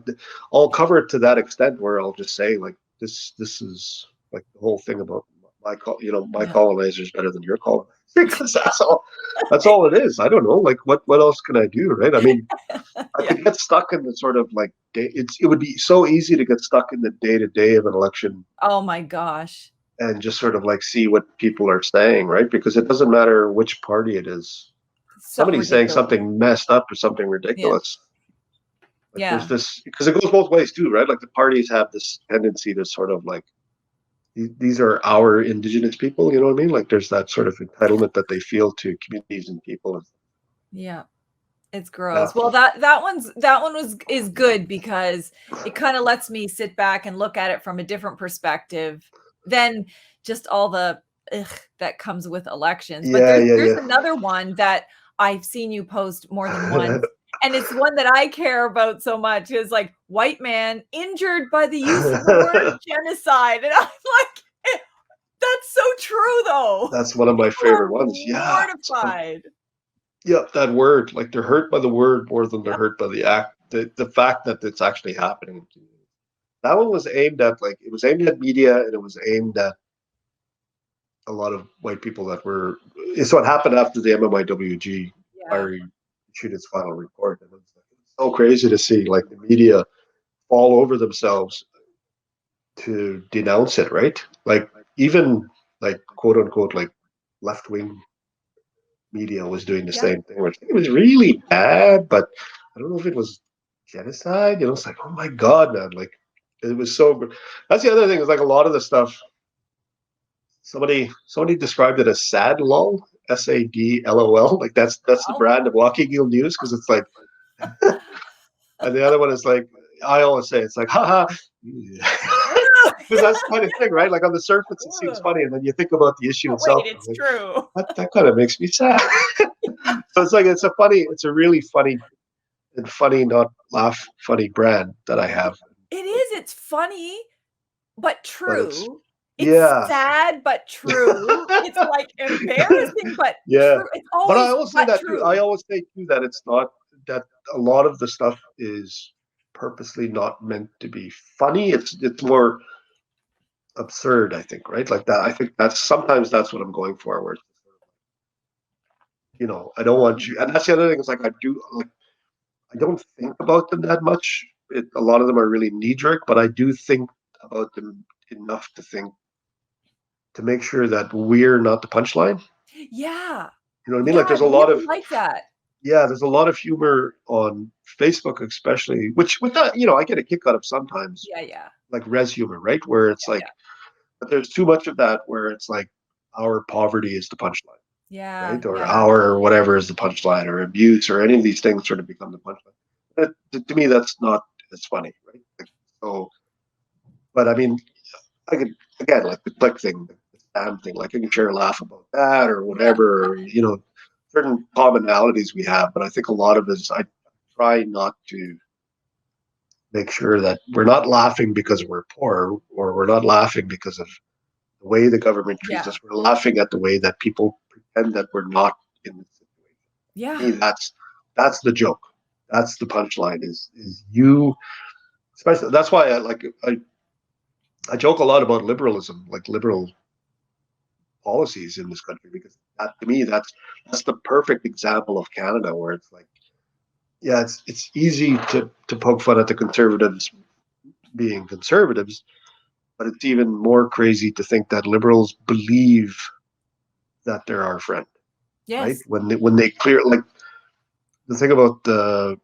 I'll cover it to that extent where I'll just say, like, this is like the whole thing about my Yeah. colonizer is better than your colonizer because that's all it is. I don't know, like, what else can I do, right? I mean, I Yeah. could get stuck in the sort of like it would be so easy to get stuck in the day to day of an election Oh my gosh. and just sort of like see what people are saying, right? Because it doesn't matter which party it is. Something Somebody's saying ridiculous. something messed up or something Yeah. ridiculous. Like there's Yeah. this, because it goes both ways too, right? Like the parties have this tendency to sort of like these are our Indigenous people, you know what I mean? Like there's that sort of entitlement that they feel to communities and people. Yeah. It's Yeah, gross. Well, that one is good because it kind of lets me sit back and look at it from a different perspective than just all the ugh that comes with elections. But yeah, there's yeah, another one that I've seen you post more than yeah. once, and it's one that I care about so much. Is like, white man injured by the use of the word genocide, and I'm like, that's so true though. That's one of my People are favorite ones. Yeah, mortified. yeah, that word, like they're hurt by the word more than they're Yep. hurt by the act, the fact that it's actually happening. that one was aimed at it was aimed at media, and it was aimed at a lot of white people that were. It's what happened after the MMIWG Yeah. inquiry issued its final report, and it's so crazy to see the media fall over themselves to denounce it, right? Even quote unquote left wing media was doing the same thing. Which it was really bad, but I don't know if it was genocide. It's like, oh my god, man! It was so good. That's the other thing. Is a lot of the stuff. Somebody described it as sad lol, SADLOL. That's the brand of Walking Eagle News, because it's like, and the other one is I always say it's like, haha. Because that's the kind of thing, right? On the surface, it seems funny, and then you think about the issue itself. Wait, it's true. That kind of makes me sad. So it's a really funny and funny, not laugh funny brand that I have. It is. It's funny, but true. It's sad, but true. It's embarrassing, but yeah. true. It's always but I always say that true. too. I always say too that it's not that a lot of the stuff is purposely not meant to be funny. It's more absurd, I think, right? That. I think sometimes that's what I'm going for. Where, I don't want you, and that's the other thing. Is I don't think about them that much. A lot of them are really knee jerk, but I do think about them enough to make sure that we're not the punchline. Yeah. You know what I mean? There's a lot of that. Yeah, there's a lot of humor on Facebook, especially, which with that, I get a kick out of sometimes. Yeah. Res humor, right? Where it's but there's too much of that where it's our poverty is the punchline. Yeah. Right? Or our whatever is the punchline, or abuse, or any of these things sort of become the punchline. To me, that's not as funny, right? But I mean, I could, again, the click thing, the spam thing, I can share a laugh about that or whatever, or, certain commonalities we have. But I think a lot of this, I try not to make sure that we're not laughing because we're poor, or we're not laughing because of the way the government treats us. We're laughing at the way that people pretend that we're not in this situation. Yeah. To me, that's the joke. That's the punchline. Is you, especially. That's why I joke a lot about liberalism, liberal policies in this country, because to me that's the perfect example of Canada, where it's it's easy to poke fun at the conservatives being conservatives, but it's even more crazy to think that liberals believe that they're our friend. Yes. Right? When they clear the thing about the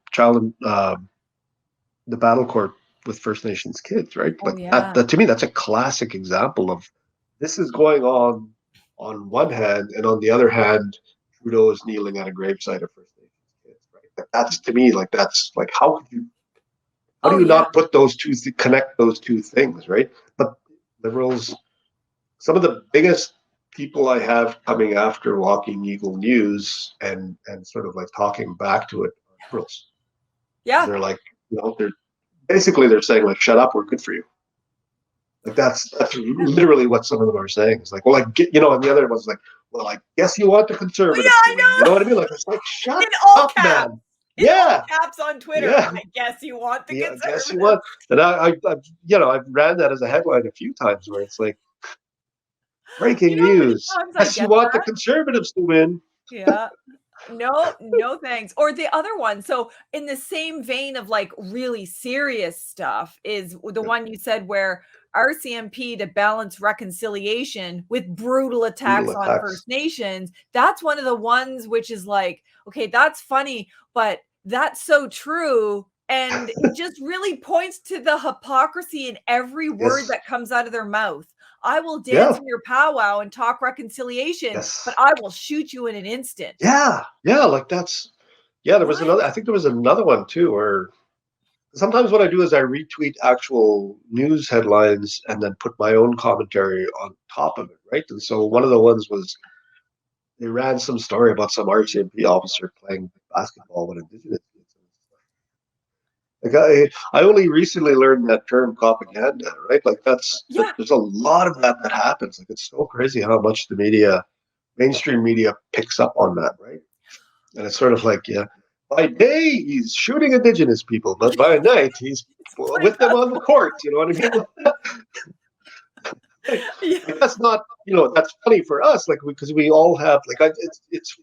the battle court with First Nations kids, right? That to me, that's a classic example of this is going on one hand, and on the other hand, Trudeau is kneeling at a gravesite of First Nations kids, right? That's to me, that's how could you, how do you not put those two, connect those two things, right? But liberals, some of the biggest people I have coming after Walking Eagle News and sort of talking back to it are liberals. Yeah. They're they're saying shut up, we're good for you. That's literally what some of them are saying. It's and the other one's well, I guess you want the conservative. Yeah, I know. You know what I mean? It's shut up, man. In all caps on Twitter. Yeah. I guess you want the conservative. I guess you want. And I've ran that as a headline a few times, where it's breaking news. Yes, you want the conservatives to win. Yeah. No thanks. Or the other one. So in the same vein of really serious stuff is the one you said where RCMP to balance reconciliation with brutal attacks on First Nations. That's one of the ones which is okay, that's funny, but that's so true. And it just really points to the hypocrisy in every word that comes out of their mouth. I will dance in your powwow and talk reconciliation, but I will shoot you in an instant. Yeah. There was another, I think there was another one too, where sometimes what I do is I retweet actual news headlines and then put my own commentary on top of it, right? And so one of the ones was they ran some story about some RCMP officer playing basketball with Indigenous kids. I only recently learned that term propaganda, right? There's a lot of that happens. It's so crazy how much the mainstream media picks up on that, right? And it's sort of by day he's shooting Indigenous people, but by night he's with them on the court. You know what I mean? Yeah. Like, that's not, that's funny for us, like because we all have it's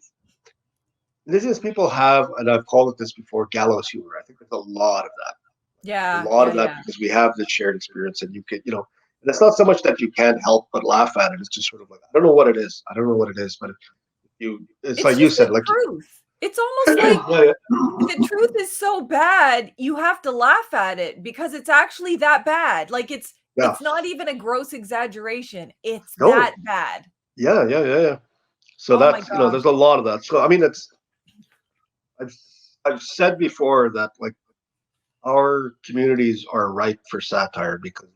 Indigenous people have, and I've called it this before, gallows humor. I think there's a lot of that. A Yeah. lot of that because we have this shared experience, and you can, and it's not so much that you can't help but laugh at it. It's just sort of like, I don't know what it is. I don't know what it is, but it's It's like you just said, the like, truth. It's almost like yeah, the truth is so bad, you have to laugh at it because it's actually that bad. Like yeah, it's not even a gross exaggeration. It's no, that bad. yeah. So Oh my that's, gosh. there's a lot of that. So I mean, I've I've said before that like our communities are ripe for satire because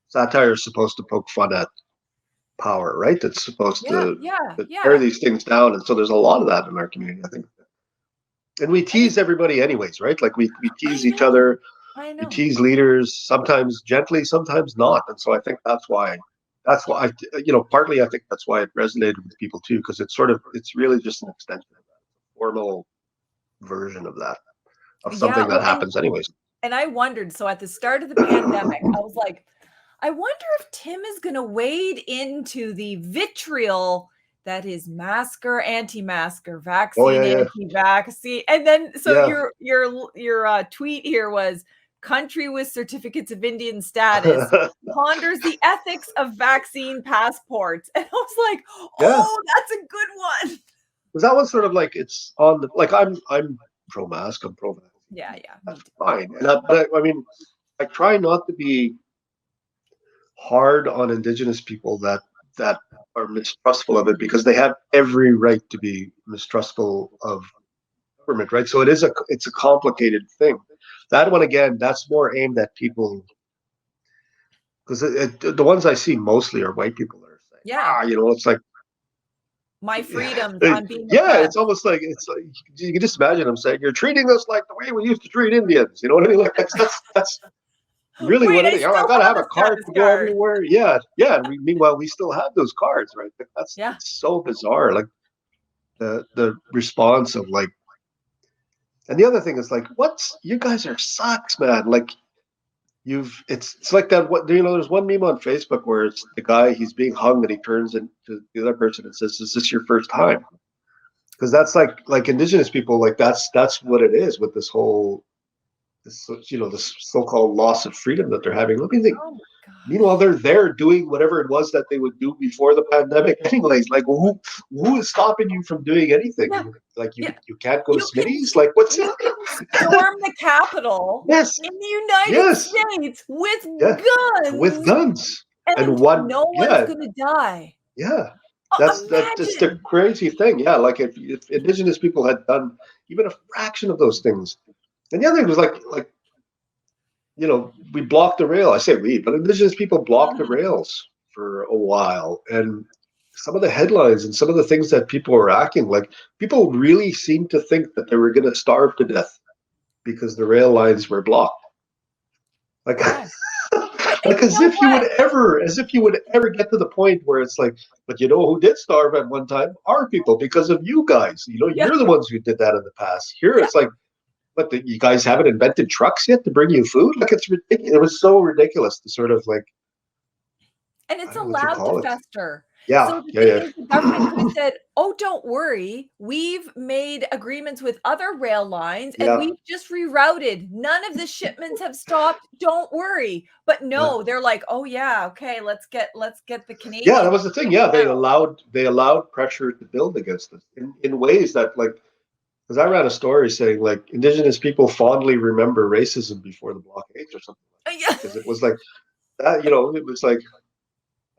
satire is supposed to poke fun at power, right? It's supposed Yeah, to, yeah, tear yeah. these things down, and so there's a lot of that in our community, I think. And we And tease everybody anyways, right? Like we I tease each know. other, I we know. tease leaders, sometimes gently, sometimes not. And so I think that's why partly I think that's why it resonated with people too, because it's really just an extension of that, formal version of that, of Yeah, something that well, happens anyways. and I wondered, so at the start of the pandemic, I was like, I wonder if Tim is going to wade into the vitriol that is masker, anti-masker, Oh vaccine, yeah, anti-vaccine, and then so yeah, your tweet here was country with certificates of Indian status yeah, ponders the ethics of vaccine passports, and I was like, yeah. oh, that's a good one. Because that was sort of like it's on the like I'm pro mask, I'm pro vaccine. Yeah, yeah, me That's too. fine, but I mean, I try not to be hard on Indigenous people that are mistrustful of it because they have every right to be mistrustful of government, right? So it's a complicated thing. That one again, that's more aimed at people because the ones I see mostly are white people that are saying, Yeah, it's like, my freedoms, I'm being yeah, oppressed. it's almost like you can just imagine them saying, "You're treating us like the way we used to treat Indians." You know what I mean? Like that's really Wait, what it I is. Oh, I still gotta have have the a card status to go card. everywhere. Yeah, yeah. And meanwhile, we still have those cards, right? Like, Yeah. it's so bizarre. Like the response of like, and the other thing is like, what's you guys are sucks, man. Like it's like that. What there's one meme on Facebook where it's the guy he's being hung and he turns into the other person and says, "Is this your first time?" Because that's like Indigenous people, like that's what it is with this whole this so-called loss of freedom that they're having. Let me think. Oh my Meanwhile, gosh. they're there doing whatever it was that they would do before the pandemic, anyways. Like, who is stopping you from doing anything? Yeah, Like, yeah. you can't go to You can Smitty's. Like, what's you can storm the Capitol yes, in the United yes, States with yeah, with guns, guns and and one, no one's yeah, gonna die. yeah. That's the Imagine. crazy thing. Yeah, like if Indigenous people had done even a fraction of those things, and the other thing was like we blocked the rail. I say we, but Indigenous people blocked the Mhm. rails for a while. And some of the headlines and some of the things that people were acting like, people really seemed to think that they were going to starve to death because the rail lines were blocked. Like, Yeah. But like and you know what? as if you would ever get to the point where it's like, but you know who did starve at one time? Our people, because of you guys. Yeah, You're the ones who did that in the past. Here yeah. it's like, but you guys haven't invented trucks yet to bring you food? Like it's ridiculous. It was so ridiculous to sort of like And I it's don't know what you allowed to call it. fester. Yeah, So the yeah, thing yeah, is, the government could have said, "Oh, don't worry. We've made agreements with other rail lines and yeah, we've just rerouted. None of the shipments have stopped. Don't worry." But yeah. no, they're like, "Oh yeah, okay, let's get the Yeah, that Canadians was the thing. going Yeah, now." they allowed pressure to build against us in ways that like because I ran a story saying like Indigenous people fondly remember racism before the blockades or something like that Yeah. because it was like that. It was like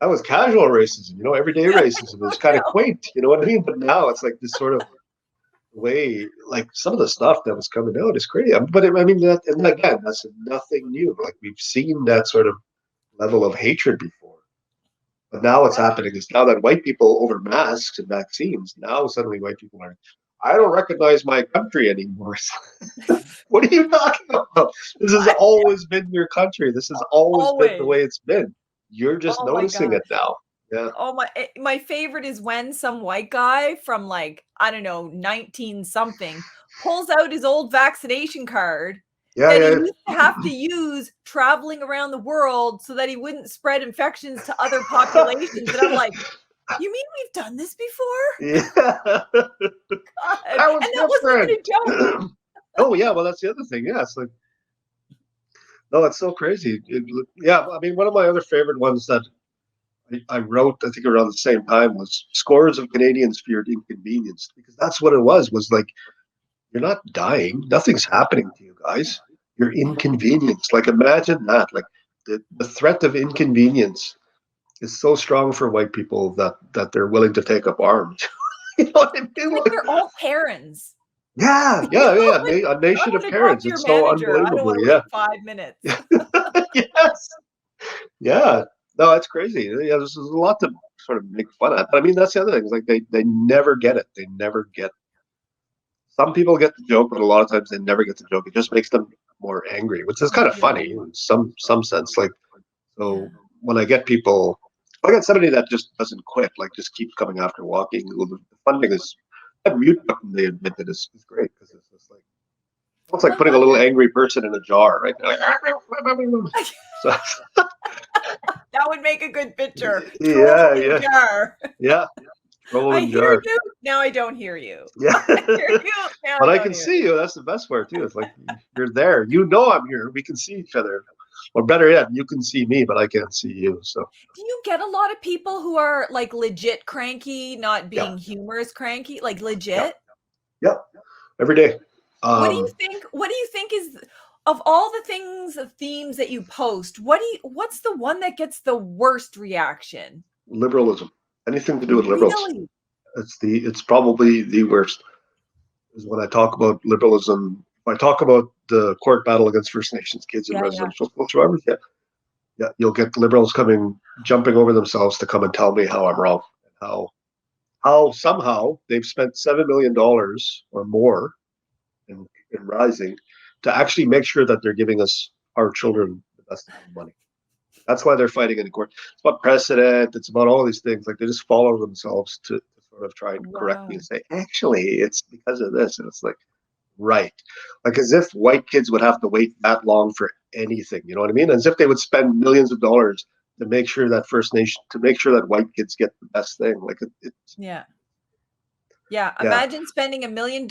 that was casual racism. Everyday Yeah. racism. It was kind of quaint. You know what I mean? But now it's like this sort of way like some of the stuff that was coming out is crazy. But I mean that, and again, that's nothing new. Like we've seen that sort of level of hatred before. But now what's happening is now that white people over masks and vaccines, now suddenly white people are, I don't recognize my country anymore. What are you talking about? This has I always been your country. This has always been the always. way it's been. You're just Oh my noticing it gosh. now. Yeah. Oh my favorite is when some white guy from like, I don't know, 19 something pulls out his old vaccination card Yeah, that he yeah. used to have to use traveling around the world so that he wouldn't spread infections to other populations. And I'm like, you mean we've done this before? Yeah. God. That was And that wasn't even a joke. different. Oh yeah, well that's the other thing. Yeah, it's like no, it's so crazy. Yeah, I mean, one of my other favorite ones that I wrote, I think around the same time, was scores of Canadians feared inconvenienced because that's what it was like you're not dying, nothing's happening to you guys. You're inconvenienced. Like imagine that. Like the threat of inconvenience is so strong for white people that they're willing to take up arms. You know what I It's mean? like Like, they're all Karens. yeah, You yeah, know, yeah. like, A I nation want of to talk Karens. to your It's so manager. I don't unbelievable. want to Yeah. wait 5 minutes. Yes. Yeah. No, it's crazy. Yeah, there's a lot to sort of make fun of. But I mean, that's the other thing. Is like they never get it. They never get. Some people get the joke, but a lot of times they never get the joke. It just makes them more angry, which is kind of Yeah. funny in some sense. Like Yeah. so, when I get people, I get somebody that just doesn't quit, like just keeps coming after walking. Well, the fun thing is that mute button they admit that is great because it's just like it's like I putting a little wonder. angry person in a jar, right? Like, so, That would make a good picture. Troll yeah, in yeah, jar. yeah. I Rolling hear jar. you. Now I don't hear you. Yeah. I hear you. Now But I I don't can hear see you. you. That's the best part too. It's like you're there. You know I'm here. We can see each other. Or better yet, you can see me, but I can't see you. So Do you get a lot of people who are like legit cranky, not yeah, being humorous cranky, like yeah, legit? yeah. Every day. What do you think? What do you think is of all the things, the themes that you post? What's the one that gets the worst reaction? Liberalism. Anything to do with liberals. Really? It's probably the worst. Is when I talk about liberalism. If I talk about the court battle against First Nations kids and Yeah, yeah. residential school survivors, yeah, yeah, you'll get liberals jumping over themselves to come and tell me how I'm wrong. How somehow they've spent $7 million or more in rising to actually make sure that they're giving us our children the best money. That's why they're fighting in court. It's about precedent. It's about all these things. Like they just follow themselves to sort of try and correct me Wow. and say, actually, it's because of this. And it's like, right. Like as if white kids would have to wait that long for anything. You know what I mean? As if they would spend millions of dollars to make sure that First Nation, to make sure that white kids get the best thing. Like it's, Yeah. Yeah. yeah. Imagine spending $1 million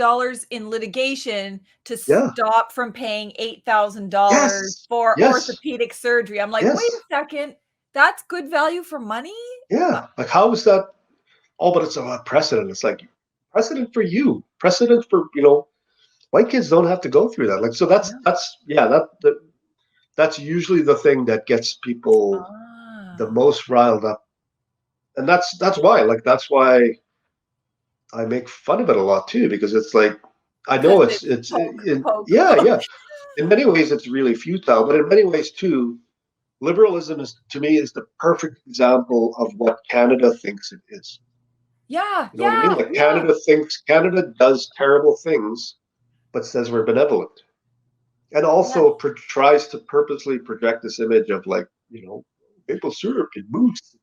in litigation to Yeah. stop from paying $8,000 Yes. for Yes. orthopedic surgery. I'm like, wait Yes. a second. That's good value for money? Yeah. Like how is that? Oh, but it's a precedent. It's like precedent for you, precedent for white kids don't have to go through that. Like so that's yeah that's usually the thing that gets people the Ah. most riled up, and that's why I make fun of it a lot too because it's like I know Because it's it's poke, yeah, poke. yeah, in many ways it's really futile, but in many ways too liberalism is to me is the perfect example of what Canada thinks it is. Yeah, You know what I mean? yeah, Like yeah, Canada does terrible things, but says we're benevolent, and yeah, also tries to purposely project this image of like maple syrup and moose,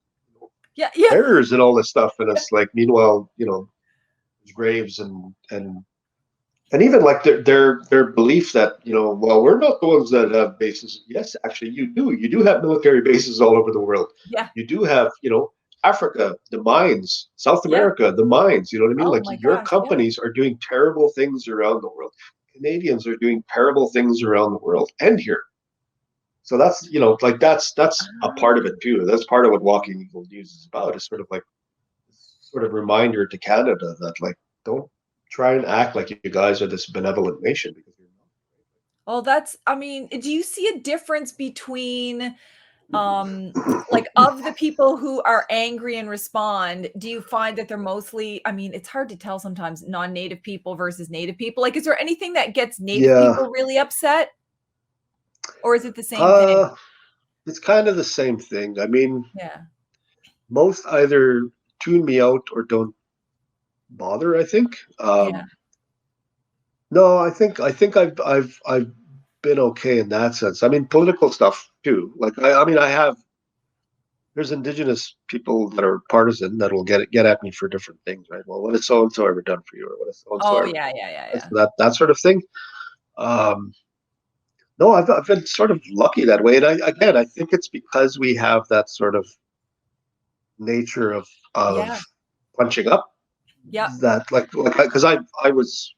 yeah, yeah, bears, and all this stuff. And it's like, meanwhile, there's graves and even like their belief that well, we're not the ones that have bases. Yes, actually, you do have military bases all over the world. yeah, You do have Africa, the mines, South yeah. America, the mines. You know what I mean? Oh Like my your gosh, yeah. companies are doing terrible things around the world. Canadians are doing terrible things around the world and here. So that's like that's a part of Ah. it too. That's part of what Walking Eagle News is about. Is sort of reminder to Canada that like don't try and act like you guys are this benevolent nation because you're Well, I mean, do you see a difference between um not. like of the people who are angry and respond, do you find that they're mostly, I mean, it's hard to tell sometimes non-native people versus native people. Like, is there anything that gets native Yeah. people really upset? Or is it the same thing? Uh, it's kind of the same thing. I mean, Yeah. most either tune me out or don't bother, I think. Yeah. No, I think I've been okay in that sense. I mean, political stuff too. Like I mean, I have there's Indigenous people that are partisan that will get at me for different things, right? Well, what has so and so ever done for you, or what has so and so Oh ever yeah, yeah, yeah, done? yeah. So that sort of thing. Um, no, I've been sort of lucky that way, and I think it's because we have that sort of nature of Yeah. punching up. Yeah. That like because I was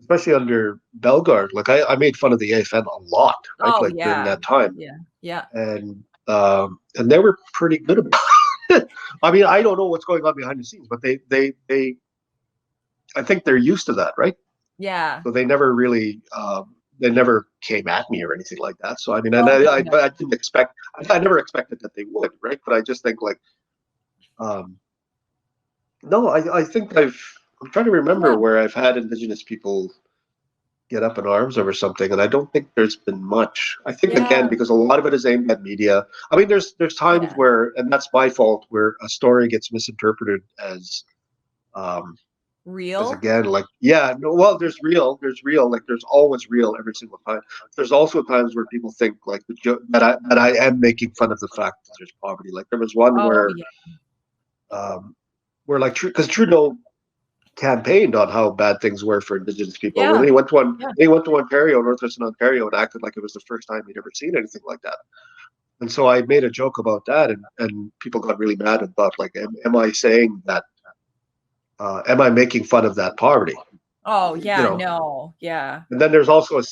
especially under Bellegarde, like I made fun of the AFN a lot, right? Oh Like during yeah. that time, Yeah. Yeah. and they were pretty good about it. I mean, I don't know what's going on behind the scenes, but they I think they're used to that, right? Yeah. So they never really they never came at me or anything like that. So I mean, and Oh no, no. I didn't expect I never expected that they would, right? But I just think like um, no, I think I'm trying to remember Yeah. where I've had Indigenous people get up in arms over something, and I don't think there's been much. I think again Yeah. because a lot of it is aimed at media. I mean, there's times Yeah. where, and that's my fault, where a story gets misinterpreted um, as Real. again like yeah, no, well, there's real, like there's always real every single time. There's also times where people think like that I am making fun of the fact that there's poverty. Like there was one Oh yeah. um, where like because Trudeau campaigned on how bad things were for Indigenous people. And Yeah. then Yeah. he went to Ontario, Northwestern Ontario, and acted like it was the first time he'd ever seen anything like that. And so I made a joke about that, and people got really mad and thought, like, am I saying that? Am I making fun of that poverty? Oh You yeah. know. No. Yeah. And then there's also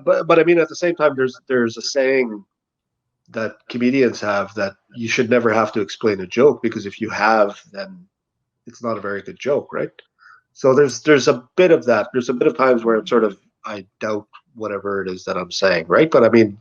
but I mean, at the same time, there's a saying that comedians have that you should never have to explain a joke because if you have, then it's not a very good joke, right? So there's a bit of that. There's a bit of times where it's sort of I doubt whatever it is that I'm saying, right? But I mean,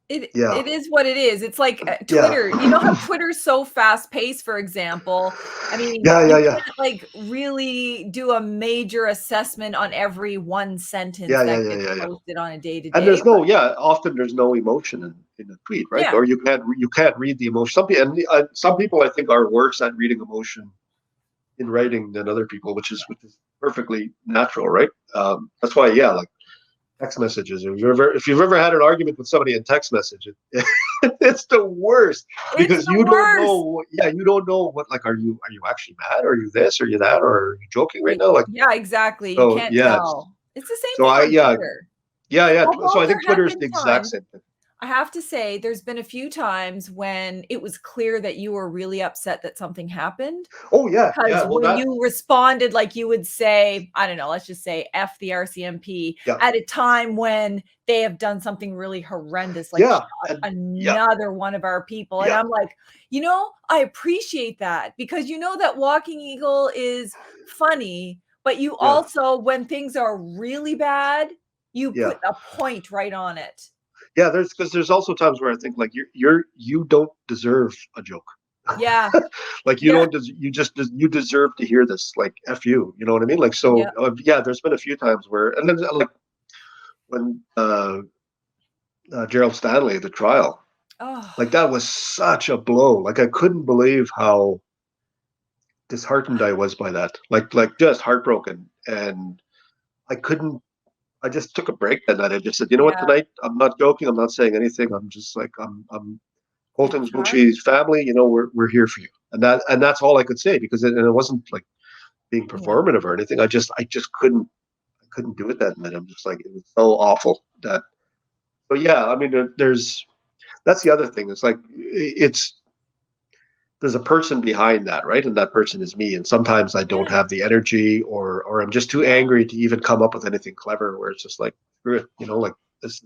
yeah, It is what it is. It's like yeah, Twitter. You know how Twitter's so fast paced, for example. I mean, yeah, you yeah, yeah, can't like really do a major assessment on every one sentence yeah, yeah, that yeah, gets yeah, yeah. posted on a day to And day. there's But no, yeah, often there's no emotion in a tweet, right? yeah, Or you can't read the emotion. Some people I think are worse at reading emotion in writing than other people, which is perfectly natural, right? That's why, yeah, like text messages. If you've ever had an argument with somebody in text message, it's the worst it's because the you don't worst. know. Yeah, you don't know what like. Are you actually mad? Are you this? Are you that? Or are you joking right now? Like Yeah, exactly. You so. can't Yeah. tell. It's the same So thing I on yeah Twitter. yeah yeah. So Although I there think have Twitter is been the exact times same thing. I have to say, there's been a few times when it was clear that you were really upset that something happened. Oh yeah yeah. Because Well when that you responded, like you would say, I don't know, let's just say F the RCMP yeah at a time when they have done something really horrendous, like yeah shot and yeah another one of our people. And yeah I'm like, I appreciate that because you know that Walking Eagle is funny, but you yeah also, when things are really bad, you yeah put a point right on it. yeah. There's because there's also times where I think like you don't deserve a joke. Yeah. Like you Yeah. don't you just you deserve to hear this like f you know what I mean like so Yeah. yeah there's been a few times where and then like when Gerald Stanley the trial Oh, like that was such a blow like I couldn't believe how disheartened I was by that like just heartbroken and I couldn't I just took a break that night I just said you know what yeah. tonight I'm not joking I'm not saying anything I'm just like I'm Colton's It's hard. Bucci's family you know we're here for you and that's all I could say because it wasn't like being Yeah. performative or anything. I just couldn't do it that night. I'm just like it was so awful that. So yeah, I mean, there's that's the other thing. It's like it's there's a person behind that, right? And that person is me. And sometimes I don't Yeah. have the energy, or I'm just too Yeah. angry to even come up with anything clever. Where it's just like, you know, like this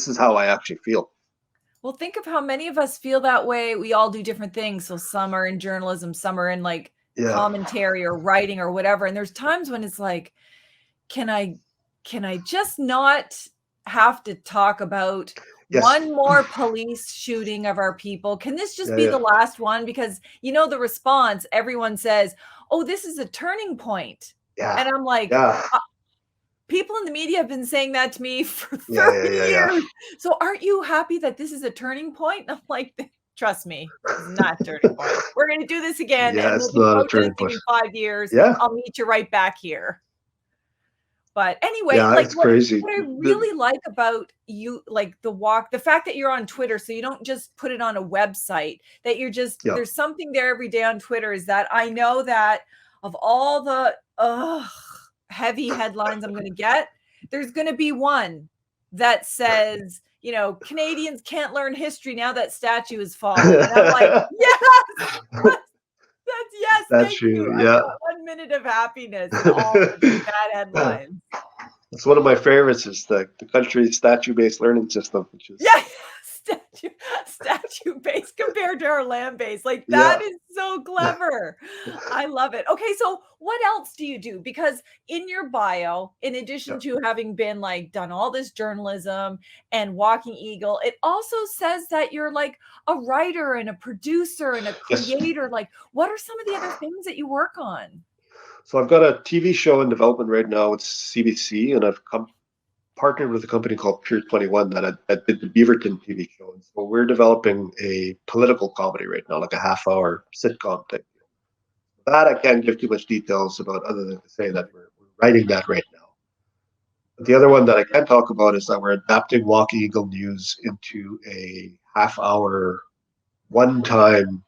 is how I actually feel. Well, think of how many of us feel that way. We all do different things. So some are in journalism, some are in like Yeah. commentary or writing or whatever. And there's times when it's like, can I can I just not have to talk about Yes. one more police shooting of our people? Can this just Yeah. be the Yeah. last one? Because the response, everyone says, "Oh, this is a turning point." Yeah. And I'm like, Yeah. people in the media have been saying that to me for Yeah. 30 Yeah. Yeah. Yeah. years. So aren't you happy that this is a turning point? And I'm like, trust me, it's not a turning point. We're going to do this again Yeah. and we'll It's be not a turning protesting point. in 5 years. Yeah. I'll meet you right back here. But anyway, Yeah, like it's crazy. what I really like about you, like the fact that you're on Twitter, so you don't just put it on a website, that you're just, Yeah. there's something there every day on Twitter, is that I know that of all the heavy headlines I'm going to get, there's going to be one that says, Canadians can't learn history now that statue has fallen. And I'm like, yes, that's yes, That's thank you. true. I've Yeah. got 1 minute of happiness in all the bad headlines. That's one of my favorites is the country's statue-based learning system, which is Yeah, statue based compared to our land base. Like, yeah. that is so clever. I love it. Okay, so what else do you do? Because in your bio, in Yeah. addition to having been like done all this journalism and Walking Eagle, it also says that you're like a writer and a producer and a Yes. creator. Like, what are some of the other things that you work on? So I've got a TV show in development right now. It's CBC, and I've partnered with a company called Pure 21 that did the Beaverton TV show. And so we're developing a political comedy right now, like a half-hour sitcom thing. That I can't give too much details about, other than to say that we're writing that right now. But the other one that I can talk about is that we're adapting Walking Eagle News into a half-hour, one-time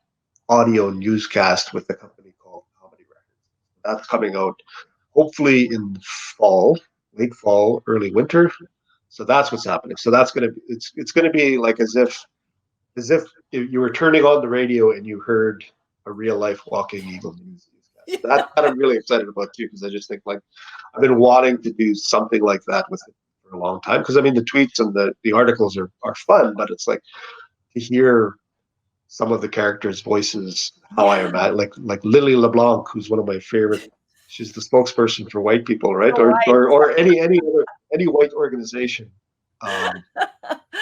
audio newscast with a company called Comedy Records. That's coming out hopefully in fall, late fall, early winter. So that's what's happening. So that's gonna be, it's gonna be like as if you were turning on the radio and you heard a real life Walking Eagle news. That I'm really excited about too, because I just think, like, I've been wanting to do something like that with it for a long time. Because I mean, the tweets and the articles are fun, but it's like to hear some of the characters' voices, how I imagine, like Lily LeBlanc, who's one of my favorite. She's the spokesperson for white people, right? Or any white organization.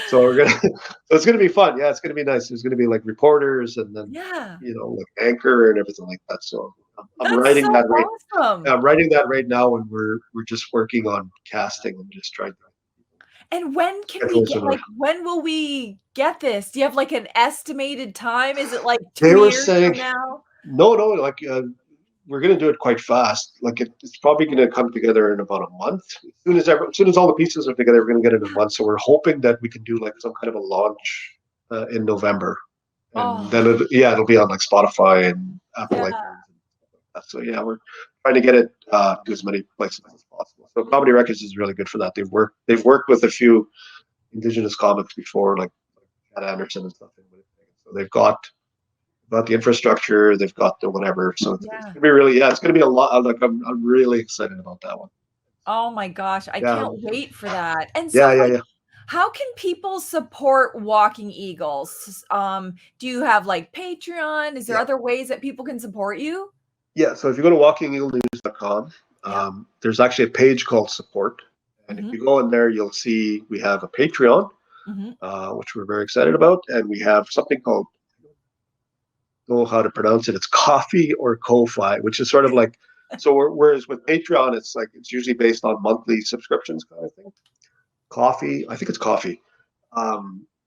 So we're gonna, so it's gonna be fun. Yeah, it's gonna be nice. There's gonna be like reporters and then Yeah, like anchor and everything like that. So I'm that's writing so that right. awesome. I'm writing that right now, and we're just working on casting and just trying to. And when can we get, like, when will we get this? Do you have like an estimated time? Is it like They 2 were years from saying now? no, like we're going to do it quite fast. Like it's probably going to come together in about a month. As soon as all the pieces are together, we're going to get it in a month. So we're hoping that we can do like some kind of a launch in November, and Oh, then it'll be on like Spotify and Apple yeah. iTunes. So yeah, we're trying to get it to as many places as possible. So Comedy Records is really good for that. They've worked with a few Indigenous comics before, like Chad Anderson and stuff. So they've got the infrastructure, they've got the whatever. So it's gonna be really, it's gonna be a lot. Like I'm really excited about that one. Oh my gosh, I Yeah, can't wait for that. And so, yeah, yeah, like, yeah. how can people support Walking Eagles? Do you have like Patreon? Is there Yeah. other ways that people can support you? Yeah. So if you go to walkingeaglenews.com, Yeah. there's actually a page called support. And if Mhm. you go in there, you'll see we have a Patreon, Mhm. which we're very excited about. And we have something called, I don't know how to pronounce it. It's Coffee or Ko-Fi, which is sort of like, so whereas with Patreon, it's like, it's usually based on monthly subscriptions kind of thing. Coffee, I think it's Coffee.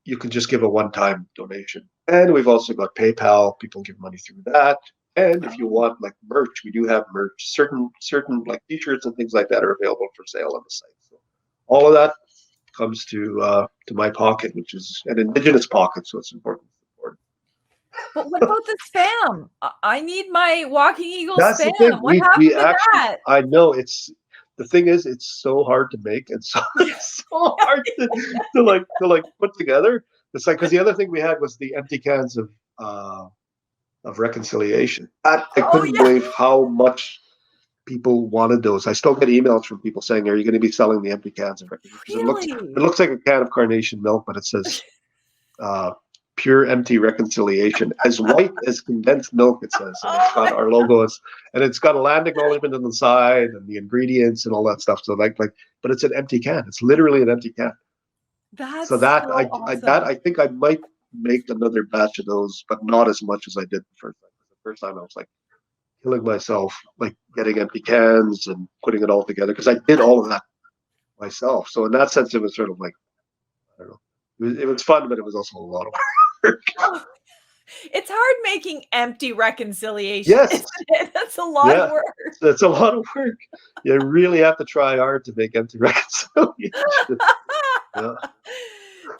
You can just give a one-time donation. And we've also got PayPal. People give money through that. And if you want like merch, we do have merch. Certain like t-shirts and things like that are available for sale on the site. So all of that comes to my pocket, which is an Indigenous pocket, so it's important to support. But what about the spam? I need my Walking Eagle That's the thing. spam. What We happened to actually, that? I know it's the thing is it's so hard to make and so it's so hard to like put together. It's like because the other thing we had was the empty cans of reconciliation. I Oh couldn't yeah, believe how much people wanted those. I still get emails from people saying, "Are you going to be selling the empty cans of reconciliation?" It really? looks like a can of carnation milk, but it says uh, pure empty reconciliation, as white as condensed milk, it says, and it's Oh got my, our logos, and it's got a land acknowledgement on the side and the ingredients and all that stuff. So but it's an empty can. It's literally an empty can. So that's that so I awesome. think I might make another batch of those, but not as much as I did the first time. The first time I was like killing myself, like getting empty cans and putting it all together because I did all of that myself. So in that sense, it was sort of like, I don't know, it was fun, but it was also a lot of work. It's hard making empty reconciliation, Yes. isn't it? That's a lot of Yeah. work. It's a lot of work. You really have to try hard to make empty reconciliation. Yeah.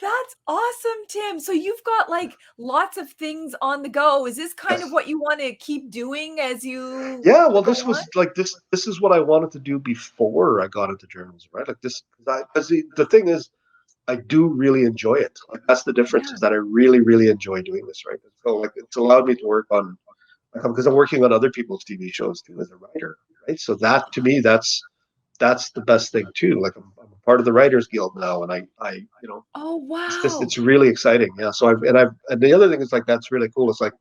That's awesome, Tim. So you've got like lots of things on the go. Is this kind of Yes. what you want to keep doing as you Yeah. Well, go this on? was like this. This is what I wanted to do before I got into journalism, right? Like this, because the thing is, I do really enjoy it. Like that's the difference Yeah. is that I really, really enjoy doing this, right? So like it's allowed me to work on because I'm working on other people's TV shows too as a writer, right? So that to me, that's the best thing too. Like I'm a part of the Writers Guild now, and I Oh, it's just wow. it's really exciting. Yeah. So and the other thing is like that's really cool. It's like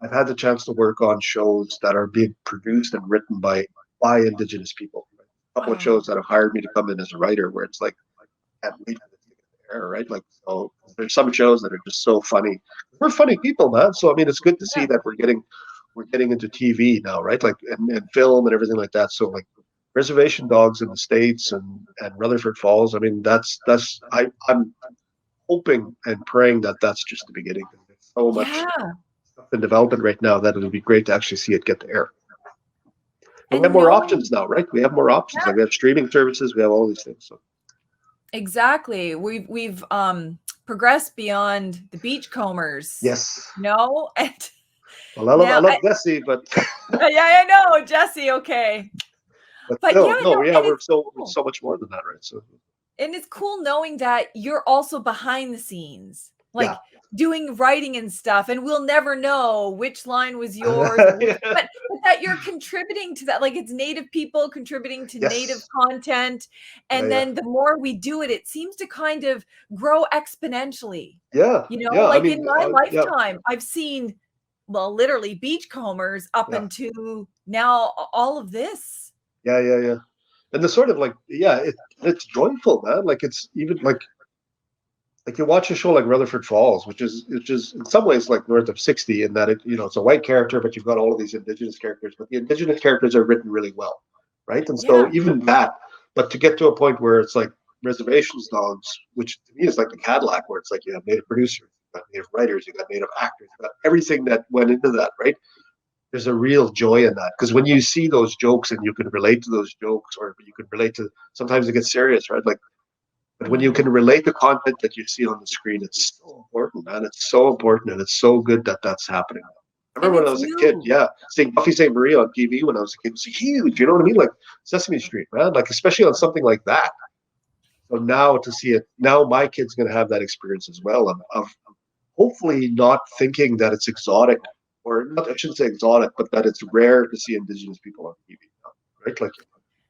I've had the chance to work on shows that are being produced and written by Indigenous people. Right? A couple of shows Wow. that have hired me to come in as a writer, where it's like I can't wait for this to get there, right? Like so, there's some shows that are just so funny. We're funny people, man. So I mean, it's good to see Yeah. that we're getting into TV now, right? Like and film and everything like that. So like Reservation Dogs in the States and Rutherford Falls. I mean, I'm hoping and praying that that's just the beginning. There's so much Yeah. stuff in development right now that it'll be great to actually see it get to air. And we have And more knowing, options now, right? We have more options. yeah, Like we have streaming services, we have all these things. So exactly. We've progressed beyond the beachcombers, yes. and Well, I now love Jesse, but yeah, I know, Jesse, okay. but But yeah, still, no, no, yeah, and we're it's cool. so much more than that, right? So And it's cool knowing that you're also behind the scenes, yeah. like doing writing and stuff, and we'll never know which line was yours or which, Yeah. but that you're contributing to that. Like it's Native people contributing to Native Yes. content. Yeah, And yeah. then the more we do it, it seems to kind of grow exponentially. Yeah. Yeah. I Like mean, in my yeah. lifetime, I've seen, well, literally beachcombers up Yeah. into now all of this. Yeah. Yeah. Yeah. And the sort of like, yeah, it's joyful, man. Like it's even like you watch a show like Rutherford Falls, which is in some ways like north of 60 in that it's a white character, but you've got all of these indigenous characters, but the indigenous characters are written really well, right? And so Yeah. even that, but to get to a point where it's like Reservations Dogs, which to me is like the Cadillac, where it's like you have native producers, you got native writers, you got native actors, you got everything that went into that, right? There's a real joy in that because when you see those jokes and you can relate to those jokes, or you can relate to sometimes it gets serious, right? Like but when you Mm. can relate the content that you see on the screen, it's so important, man. It's so important, and it's so good that that's happening. I And remember when I it's was a kid, you. yeah, seeing Buffy St. Marie on TV when I was a kid was huge. You know what I mean? Like Sesame Street, man. Like especially on something like that. So now to see it, now my kid's going to have that experience as well of hopefully not thinking that it's exotic, or not. I shouldn't say exotic, but that it's rare to see Indigenous people on TV, right? Like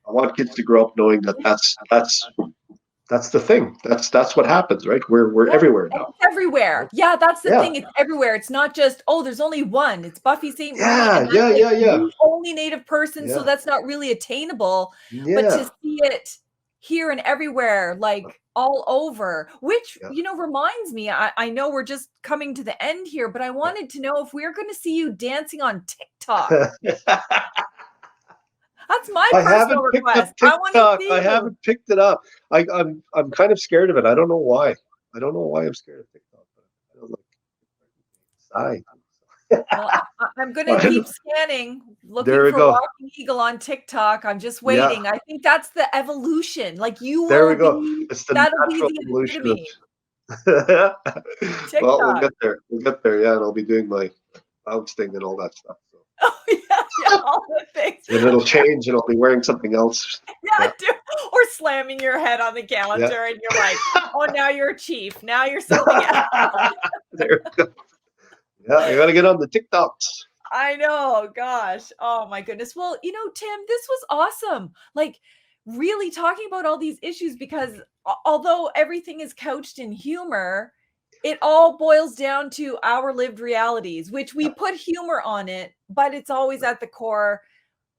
I want kids to grow up knowing that that's the thing. That's what happens, right? We're Yeah, everywhere and now. it's everywhere. Yeah, that's the Yeah, thing, it's everywhere. It's not just, "Oh, there's only one. It's Buffy St. Marie, yeah, and that's, yeah, like, yeah, yeah, the only Native person, so yeah, that's not really attainable." But to yeah, see it here and everywhere, like, all over, which, yeah, reminds me, I know we're just coming to the end here, but I wanted to know if we're gonna see you dancing on TikTok. yeah. That's my I personal haven't picked request. up I wanna TikTok. see I you. haven't picked it up. I'm kind of scared of it. I don't know why. I don't know why I'm scared of TikTok. But I don't like Well, I'm gonna I keep don't- scanning, looking There we for go. Walking Eagle on TikTok. I'm just Yeah, waiting. I think that's the evolution. Like you there we will go. be, It's the that'll be natural the evolution of. epitome. Well, we'll TikTok. get there. We'll get there. Yeah, and I'll be doing my bounce thing and all that stuff. So. Oh yeah, all the things. Then it'll change and I'll be wearing something else. Yeah, Yeah, or slamming your head on the yeah. calendar and you're like, oh, now you're a chief. Now you're something else. There we go. Yeah, I gotta get on the TikToks. I know, gosh. Oh my goodness. Well, Tim, this was awesome. Like really talking about all these issues because although everything is couched in humor, it all boils down to our lived realities, which we Yeah, put humor on it, but it's always at the core,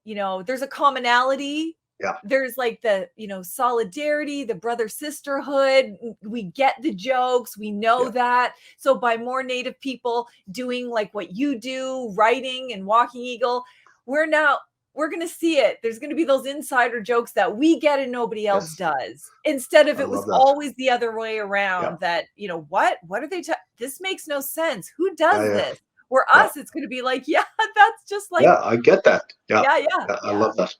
there's a commonality. yeah, There's like the, solidarity, the brother sisterhood. We get the jokes. We know yeah, that. So by more Native people doing like what you do, writing and Walking Eagle, we're now we're going to see it. There's going to be those insider jokes that we get and nobody else Yes. does. Instead of I it was love that. always the other way around Yeah. that, you know, what are they, this makes no sense. Who does Yeah. this? Where Yeah. us, it's going to be like, yeah, that's just like, Yeah, I get that. Yeah. I yeah. love that.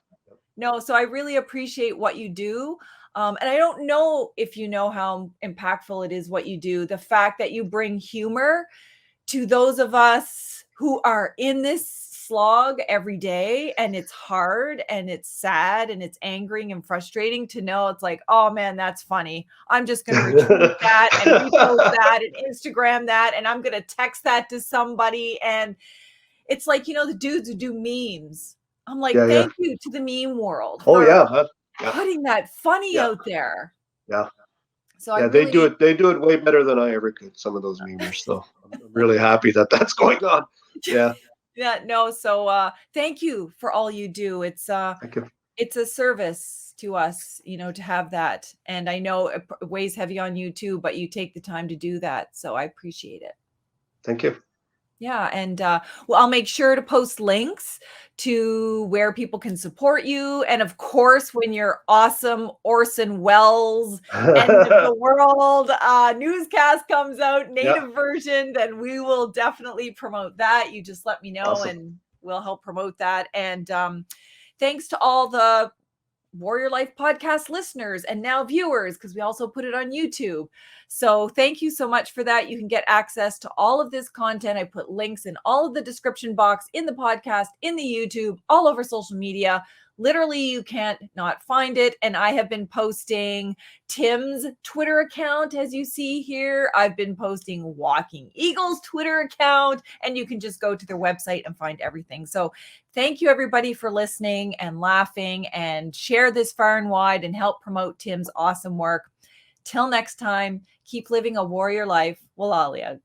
No, so I really appreciate what you do. And I don't know if you know how impactful it is what you do. The fact that you bring humor to those of us who are in this slog every day, and it's hard and it's sad and it's angering and frustrating to know it's like, oh man, that's funny. I'm just going to retweet that and repost that and Instagram that, and I'm going to text that to somebody. And it's like, you know, the dudes who do memes. I'm like, Yeah. thank you to the meme world Oh, for yeah. putting that funny Yeah. out there. Yeah. So I Yeah, really they do it way better than I ever could, some of those memers. So I'm really happy that that's going on. Yeah. Yeah, no. So thank you for all you do. It's Thank you. it's a service to us, you know, to have that. And I know it weighs heavy on you too, but you take the time to do that. So I appreciate it. Thank you. Yeah. And well, I'll make sure to post links to where people can support you. And of course, when your awesome Orson Welles End of the World newscast comes out, native version, then we will definitely promote that. You just let me know and we'll help promote that. And thanks to all the Warrior Life podcast listeners and now viewers, because we also put it on YouTube. So thank you so much for that. You can get access to all of this content. I put links in all of the description box, in the podcast, in the YouTube, all over social media. Literally, you can't not find it. And I have been posting Tim's Twitter account, as you see here. I've been posting Walking Eagles Twitter account, and you can just go to their website and find everything. So thank you, everybody, for listening and laughing, and share this far and wide and help promote Tim's awesome work. Till next time, keep living a warrior life. Walalia.